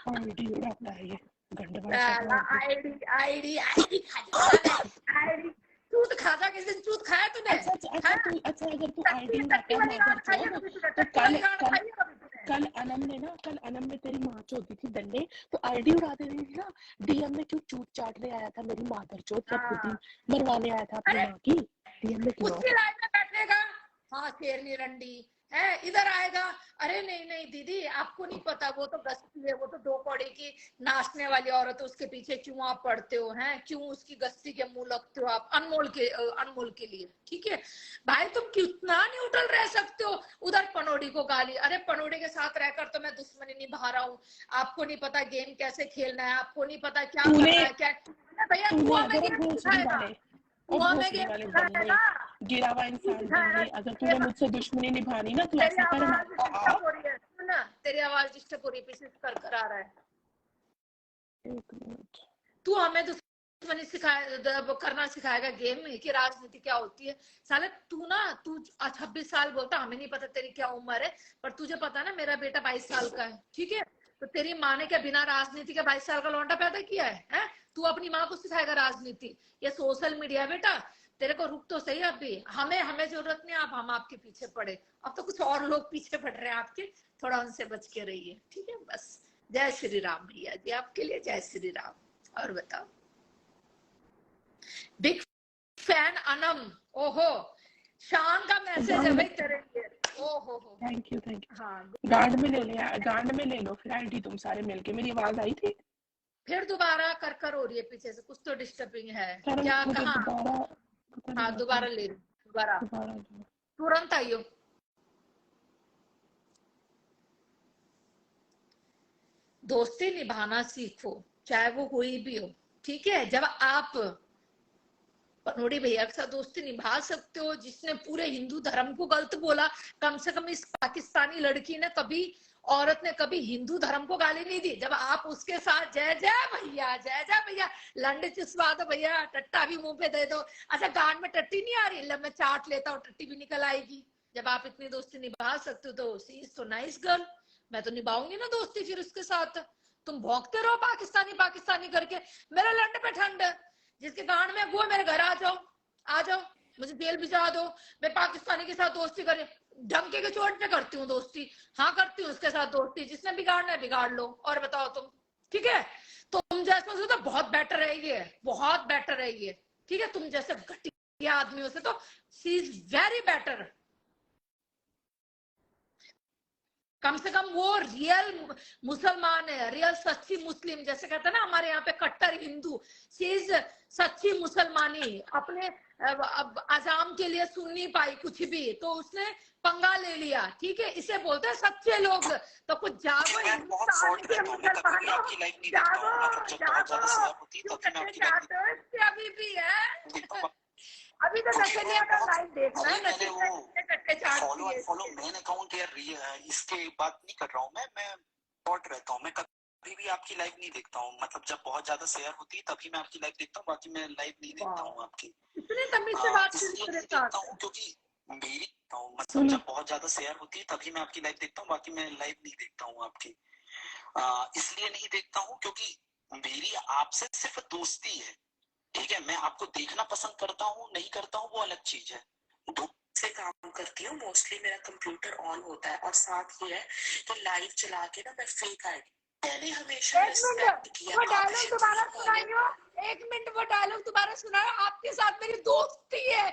आईडी उड़ाता है ये आईडी चूत खाता, किस दिन चूत खाया तूने? अच्छा अगर तू आईडी उड़ाता है तो कल अनम ने तेरी माँ चोदी थी डंडे, तो आईडी उड़ा दे रही थी ना, डीएम में क्यों चूत चाटने आया था मेरी मादर चोद, सब दिन मरवाने आया था अपनी माँ की, डीएम में क्यों उसकी लाइन में बैठेगा? हाँ शेरनी रंडी है, इधर आएगा, अरे नहीं नहीं दीदी आपको नहीं पता, वो तो गस्ती है, वो तो 2 कौड़ी की नाचने वाली औरत, उसके पीछे क्यों आप पड़ते हो, हैं क्यों उसकी गस्ती के मुंह लगते हो आप, अनमोल के लिए, ठीक है भाई। तुम कितना न्यूट्रल रह सकते हो? उधर पनोड़ी को गाली, अरे पनोड़ी के साथ रहकर तो मैं दुश्मनी निभा रहा हूँ, आपको नहीं पता गेम कैसे खेलना है, आपको नहीं पता क्या करना है, क्या भैया गिरा हुआ इंसान, अगर तूने मुझसे दुश्मनी निभानी ना तो ऐसा करना। तेरी आवाज डिस्टर्ब हो रही है, पीछे कर आ रहा है, एक मिनट, तू हमें दुश्मनी करना सिखाएगा गेम में कि राजनीति क्या होती है। साले तू 26 साल बोलता, हमें नहीं पता तेरी क्या उम्र है, पर तुझे पता है ना मेरा बेटा 22 साल का है, ठीक है। तो तेरी माँ ने क्या बिना राजनीति के 22 साल का लौंडा पैदा किया है? तू अपनी माँ को सिखाएगा राजनीति? ये सोशल मीडिया बेटा, तेरे को रुक तो सही। अभी हमें जरूरत नहीं, आप हम आपके पीछे पड़े। अब तो कुछ और लोग पीछे पड़ रहे हैं आपके, थोड़ा उनसे बच के रहिए, ठीक है। बस जय श्री राम भैया जी, आपके लिए जय श्री राम। और बताओ, बिग फैन अनम, ओहो शान का मैसेज है भाई तेरे लिए, ओहो हो। Thank you thank you. हाँ, गांड में ले ले, गांड में ले लो फिर आंटी तुम सारे मिलके। मेरी आवाज आई थी? फिर दोबारा कर हो रही है पीछे से, कुछ तो डिस्टर्बिंग है सर क्या? मुझे कहाँ? दोबारा पता नहीं हाँ आता दोबारा है। ले लो, दोबारा दोबारा तुरंत आइयो। दोस्ती निभाना सीखो, चाहे वो कोई भी हो, ठीक है। जब आप पनोड़ी भैया के साथ दोस्ती निभा सकते हो, जिसने पूरे हिंदू धर्म को गलत बोला, कम से कम इस पाकिस्तानी लड़की ने कभी, औरत ने कभी हिंदू धर्म को गाली नहीं दी। जब आप उसके साथ जय जय भैया, जय जय भैया, लंड चिसवा दो भैया, टट्टा भी मुंह पे दे दो। अच्छा गान में टट्टी नहीं आ रही, ले मैं चाट लेता हूँ, टट्टी भी निकल आएगी। जब आप इतनी दोस्ती निभा सकते हो तो सी इज तो नाइस गर्ल। मैं तो निभाऊंगी ना दोस्ती फिर उसके साथ। तुम भौंकते रहो पाकिस्तानी पाकिस्तानी करके, मेरा लंड पे ठंड है। जिसके गांड में वो मेरे घर आ जाओ, मुझे जेल भिजा दो। मैं पाकिस्तानी के साथ दोस्ती करे, डंके के चोट पे करती हूँ दोस्ती, हाँ करती हूँ उसके साथ दोस्ती। जिसने बिगाड़ना है बिगाड़ लो। और बताओ तुम, ठीक है। तुम जैसे तो बहुत बेटर है ये, बहुत बेटर है ये, ठीक है। तुम जैसे घटिया आदमियों से तो शी इज वेरी बेटर। कम से कम वो रियल मुसलमान है, रियल सच्ची मुस्लिम, जैसे कहते हैं ना हमारे यहाँ पे कट्टर हिंदू। चीज सच्ची मुसलमानी, अपने आजाम के लिए सुन नहीं पाई कुछ भी, तो उसने पंगा ले लिया, ठीक है। इसे बोलते हैं सच्चे लोग। तो कुछ जागो हिंदुस्तान के मुसलमानों, जागो जागो, क्यों कट्टे जाते हो इससे अभी भी है। अभी तो नचनिया का लाइव देखना है, नचनिया कट्टे फॉलो चाटती अनफॉलो है। मेन अकाउंट यार, इसके बात नहीं कर रहा हूँ मैं शॉर्ट रहता हूँ। मैं कभी भी आपकी लाइव नहीं देखता हूँ, मतलब जब बहुत ज्यादा शेयर होती है तभी मैं आपकी लाइव देखता हूँ, बाकी मैं लाइव नहीं देखता हूँ आपकी। इतनी तमीज से बात इसलिए मेरे नहीं देखता साथ। हूँ क्योंकि मेरी मतलब जब बहुत ज्यादा शेयर होती है तभी मैं आपकी लाइव देखता हूँ, बाकी मैं लाइव नहीं देखता हूँ आपकी। इसलिए नहीं देखता हूँ क्योंकि मेरी आपसे सिर्फ दोस्ती है, ठीक है। मैं आपको देखना पसंद करता हूँ नहीं करता हूँ वो अलग चीज है। से काम करती हूँ, मोस्टली मेरा कंप्यूटर ऑन होता है और साथ ही है तो लाइव चला के ना मैं फेक आईडी, मैंने हमेशा एक मिनट वो डायलॉग दोबारा सुनाइयो, एक मिनट वो डायलॉग दोबारा सुनाओ। आपके साथ मेरी दोस्ती है,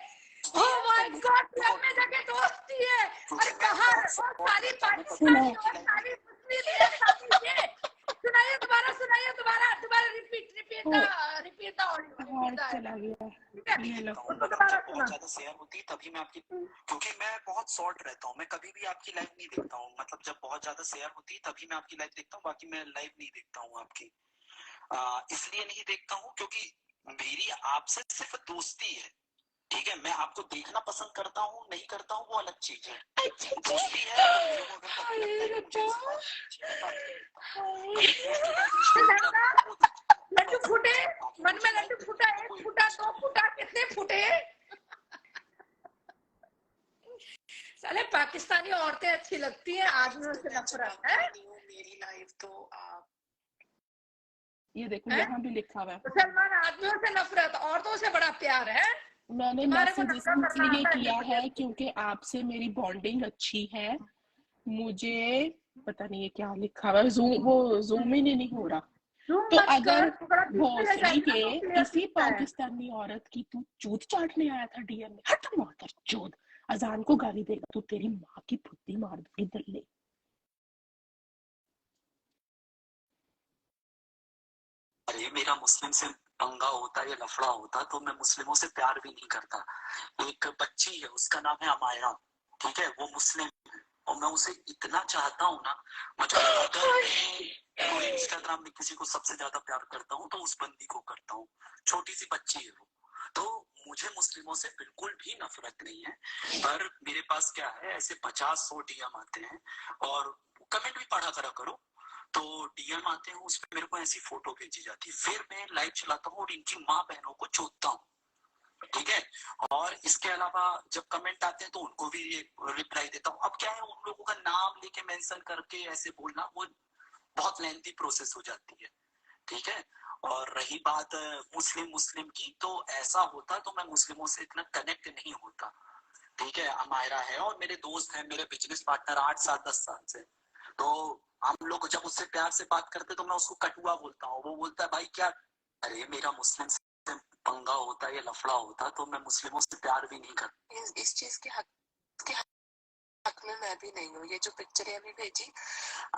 ओह माय गॉड, में जगह दोस्ती है। अरे बाहर और सारी पाकिस्तानी और सारी मुस्लिम एक साथ ये सुनाइए, दोबारा रिपीट द ऑडियो, चला गया। ये लो उसको दोबारा बहुत सुना। ज्यादा शेयर होती है तभी मैं आपकी, क्योंकि मैं बहुत शॉर्ट रहता हूँ, मैं कभी भी आपकी लाइव नहीं देखता हूँ, मतलब जब बहुत ज्यादा शेयर होती है तभी मैं आपकी लाइव देखता हूँ, बाकी मैं लाइव नहीं देखता हूँ आपकी। इसलिए नहीं देखता हूँ क्योंकि मेरी आपसे सिर्फ दोस्ती है, ठीक है। मैं आपको देखना पसंद करता हूँ नहीं करता हूँ वो अलग चीज है। दोस्ती है तो मेरे को अगर कभी लगता है कि मुझे इस बात लड्डू फूटे मन में, लड्डू फूटा, एक फूटा, दो फूटा, कितने फूटे? साले पाकिस्तानी औरतें अच्छी लगती हैं, आदमियों से नफरत है। मेरी लाइफ तो आप ये देखो यहाँ भी लिखा हुआ है, मुसलमान आदमियों से नफरत, औरतों से बड़ा प्यार है। मैंने मैसेज इसलिए किया है क्योंकि आपसे मेरी बॉन्डिंग अच्छी है। मुझे पता नहीं है क्या लिखा हुआ है, जूम ही नहीं हो रहा। तो अगर भोसड़ी के किसी पाकिस्तानी औरत की तू चूत चाटने आया था डीएम में, हट मार चूत, अजान को गाली देगा तू, तेरी माँ की फुद्दी मार दूंगी दल्ले। अरे मेरा मुस्लिम से पंगा होता या लफड़ा होता तो मैं मुस्लिमों से प्यार भी नहीं करता। एक बच्ची है उसका नाम है अमायरा, ठीक है, वो मुस्लिम है और मैं उसे इतना चाहता हूँ ना, मतलब अगर इंस्टाग्राम में किसी को सबसे ज्यादा प्यार करता हूँ तो उस बंदी को करता हूँ। छोटी सी बच्ची है वो, तो मुझे मुस्लिमों से बिल्कुल भी नफरत नहीं है। पर मेरे पास क्या है, ऐसे 50-100 डीएम आते हैं और कमेंट भी पढ़ा करा करो, तो डीएम आते हैं, उस पे मेरे को ऐसी फोटो भेजी जाती है, फिर मैं लाइव चलाता हूँ और इनकी माँ बहनों को चोदता हूँ, ठीक है। और इसके अलावा जब कमेंट आते हैं तो उनको भी रिप्लाई देता हूँ। अब क्या है, उन लोगों का नाम लेके मेंशन करके ऐसे बोलना वो बहुत लेंथी प्रोसेस हो जाती है, ठीक है। और रही बात मुस्लिम की, तो ऐसा होता तो मैं मुस्लिमों से इतना कनेक्ट नहीं होता, ठीक है। अमायरा है और मेरे दोस्त हैं, मेरे बिजनेस पार्टनर 8 साल 10 साल से, तो हम लोग जब उससे प्यार से बात करते तो मैं उसको कटुआ बोलता हूँ, वो बोलता है भाई क्या, अरे मेरा मुस्लिम से पंगा होता या लफड़ा होता तो मैं मुस्लिमों से प्यार भी नहीं करता। इस चीज के हक में मैं भी नहीं हूँ। ये जो पिक्चर है अभी भेजी,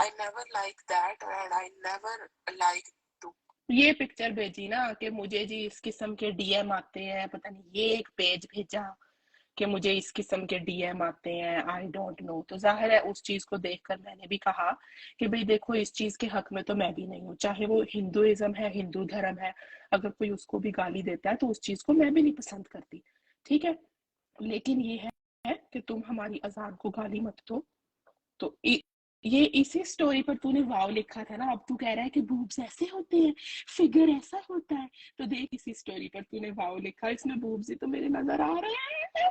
I never like that and I never like to. ये पिक्चर भेजी ना कि मुझे जी इस किस्म के डीएम आते हैं, पता नहीं, ये एक पेज भेजा कि मुझे इस किस्म के डीएम आते हैं, आई डोंट नो। तो जाहिर है उस चीज को देखकर मैंने भी कहा कि भाई देखो, इस चीज के हक में तो मैं भी नहीं हूँ, चाहे वो हिंदुइज्म है, हिंदू धर्म है, अगर कोई उसको भी गाली देता है तो उस चीज को मैं भी नहीं पसंद करती, ठीक है। लेकिन ये है कि तुम हमारी अजान को गाली मत दो। तो ये इसी स्टोरी पर तूने वाव लिखा था ना, अब तू कह रहा है कि बूब्स ऐसे होते हैं, फिगर ऐसा होता है। तो देख, इसी स्टोरी पर तूने वाव लिखा, इसमें बूब्स ही तो मेरे नजर आ रहे हैं।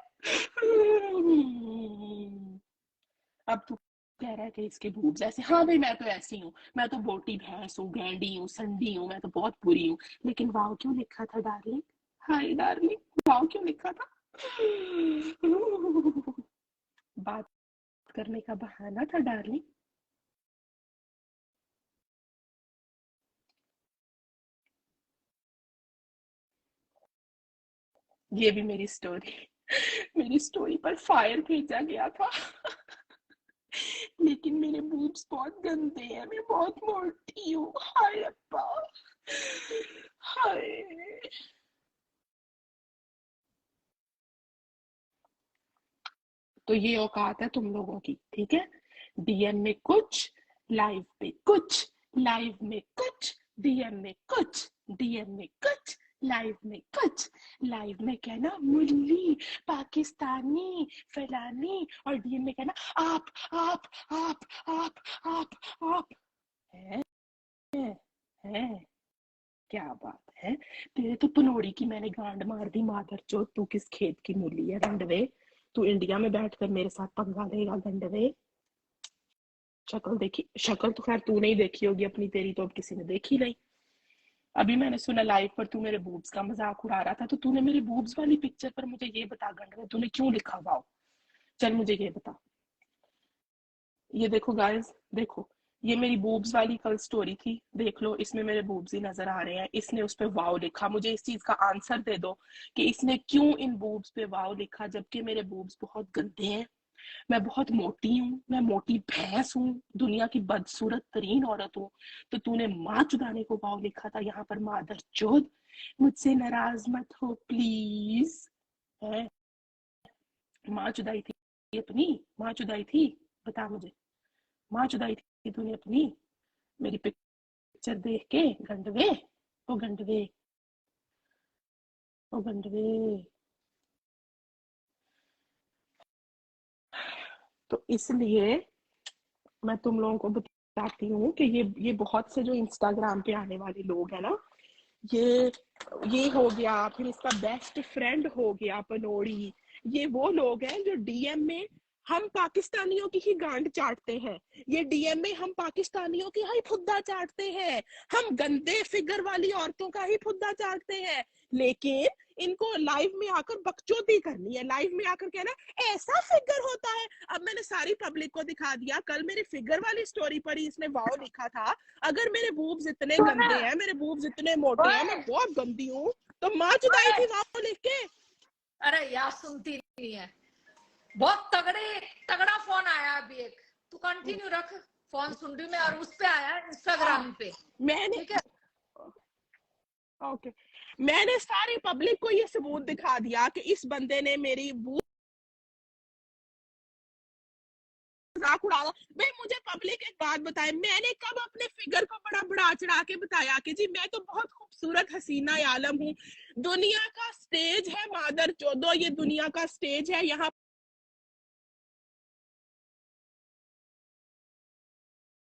अब तू कह रहा है कि इसके बूब्स ऐसे, हाँ भाई मैं तो ऐसी हूँ, मैं तो बोटी भैंस हूँ, गैंडी हूँ, संडी हूँ, मैं तो बहुत बुरी हूँ। लेकिन वाव क्यों लिखा था डार्लिंग? हाय डार्लिंग, वाव क्यों लिखा था? बात करने का बहाना था डार्लिंग। ये भी मेरी स्टोरी पर फायर भेजा गया था। लेकिन मेरे बूब्स बहुत गंदे हैं, मैं बहुत मोटी हूँ। हाय अब्बा, हाय। तो ये औकात है तुम लोगों की, ठीक है। डीएम में कुछ, लाइव पे कुछ, लाइव में कुछ, डीएम में कुछ, डीएम में कुछ, लाइव में कुछ, लाइव में कहना मुल्ली, पाकिस्तानी, फलानी, और डीएम में कहना आप आप आप आप आप आप। है, है, क्या बात है। तेरे तो पनोड़ी की मैंने गांड मार दी मादर चोद, तू किस खेत की मूली है गंडवे। तू इंडिया में बैठकर मेरे साथ पंगा लेगा गंडवे। शक्ल देखी, शक्ल तो खैर तू नहीं देखी होगी अपनी, तेरी तो अब किसी ने देखी नहीं। अभी मैंने सुना लाइव पर तू मेरे बूब्स का मजाक उड़ा रहा था, तो तूने मेरे बूब्स वाली पिक्चर पर मुझे ये बता गंडवे, तूने क्यों लिखा वाओ? चल मुझे ये बता। ये देखो गाइस, देखो, ये मेरी बूब्स वाली कल स्टोरी थी, देख लो, इसमें मेरे बूब्स ही नजर आ रहे हैं। इसने उस पे वाव लिखा, मुझे इस चीज का आंसर दे दो कि इसने क्यों इन बूब्स पे वाव लिखा, जबकि मेरे बूब्स बहुत गंदे हैं, मैं बहुत मोटी हूँ, मैं मोटी भैंस हूँ, दुनिया की बदसूरत तरीन औरत हूँ। तो तूने माँ चुदाने को वाव लिखा था यहाँ पर, मादर चोद। मुझसे नाराज मत हो प्लीज। है, माँ चुदाई थी अपनी, माँ चुदाई थी, बता मुझे, माँ चुदाई थी तूने अपनी मेरी पिक्चर देख के गंडवे? ओ गंडवे, ओ गंडवे। तो इसलिए मैं तुम लोगों को बताती हूँ कि ये बहुत से जो इंस्टाग्राम पे आने वाले लोग हैं ना, ये हो गया, फिर इसका बेस्ट फ्रेंड हो गया पनोड़ी, ये वो लोग हैं जो डीएम में हम पाकिस्तानियों की ही गांड चाटते हैं, ये डीएम में हम पाकिस्तानियों की ही फुद्दा चाटते हैं, हम गंदे फिगर वाली औरतों का ही फुद्दा चाटते हैं। लेकिन इनको लाइव में आकर बकचोदी करनी है, लाइव में आकर कहना ऐसा फिगर होता है। अब मैंने सारी पब्लिक को दिखा दिया, कल मेरी फिगर वाली स्टोरी पर ही इसने वाव लिखा था। अगर मेरे बूब्स इतने गंदे हैं, मेरे बूब्स इतने मोटे हैं, मैं बहुत गंदी हूँ, तो माँ चुदाई थी वाव लिख के। अरे यार सुनती नहीं है, बहुत तगड़ा फोन आया अभी एक, तू कंटिन्यू रख, फोन सुन रही मैं, और उस पे आया इंस्टाग्राम पे, मैंने, ठीक है। ओके, मैंने सारी पब्लिक को ये सबूत दिखा दिया कि इस बंदे ने मेरी मजाक उड़ाया। भाई मुझे पब्लिक एक बात बताए, मैंने कब अपने फिगर को बड़ा बढ़ा चढ़ा के बताया कि जी मैं तो बहुत खूबसूरत हसीना आलम हूँ। दुनिया का स्टेज है मादर चौदो, ये दुनिया का स्टेज है, यहाँ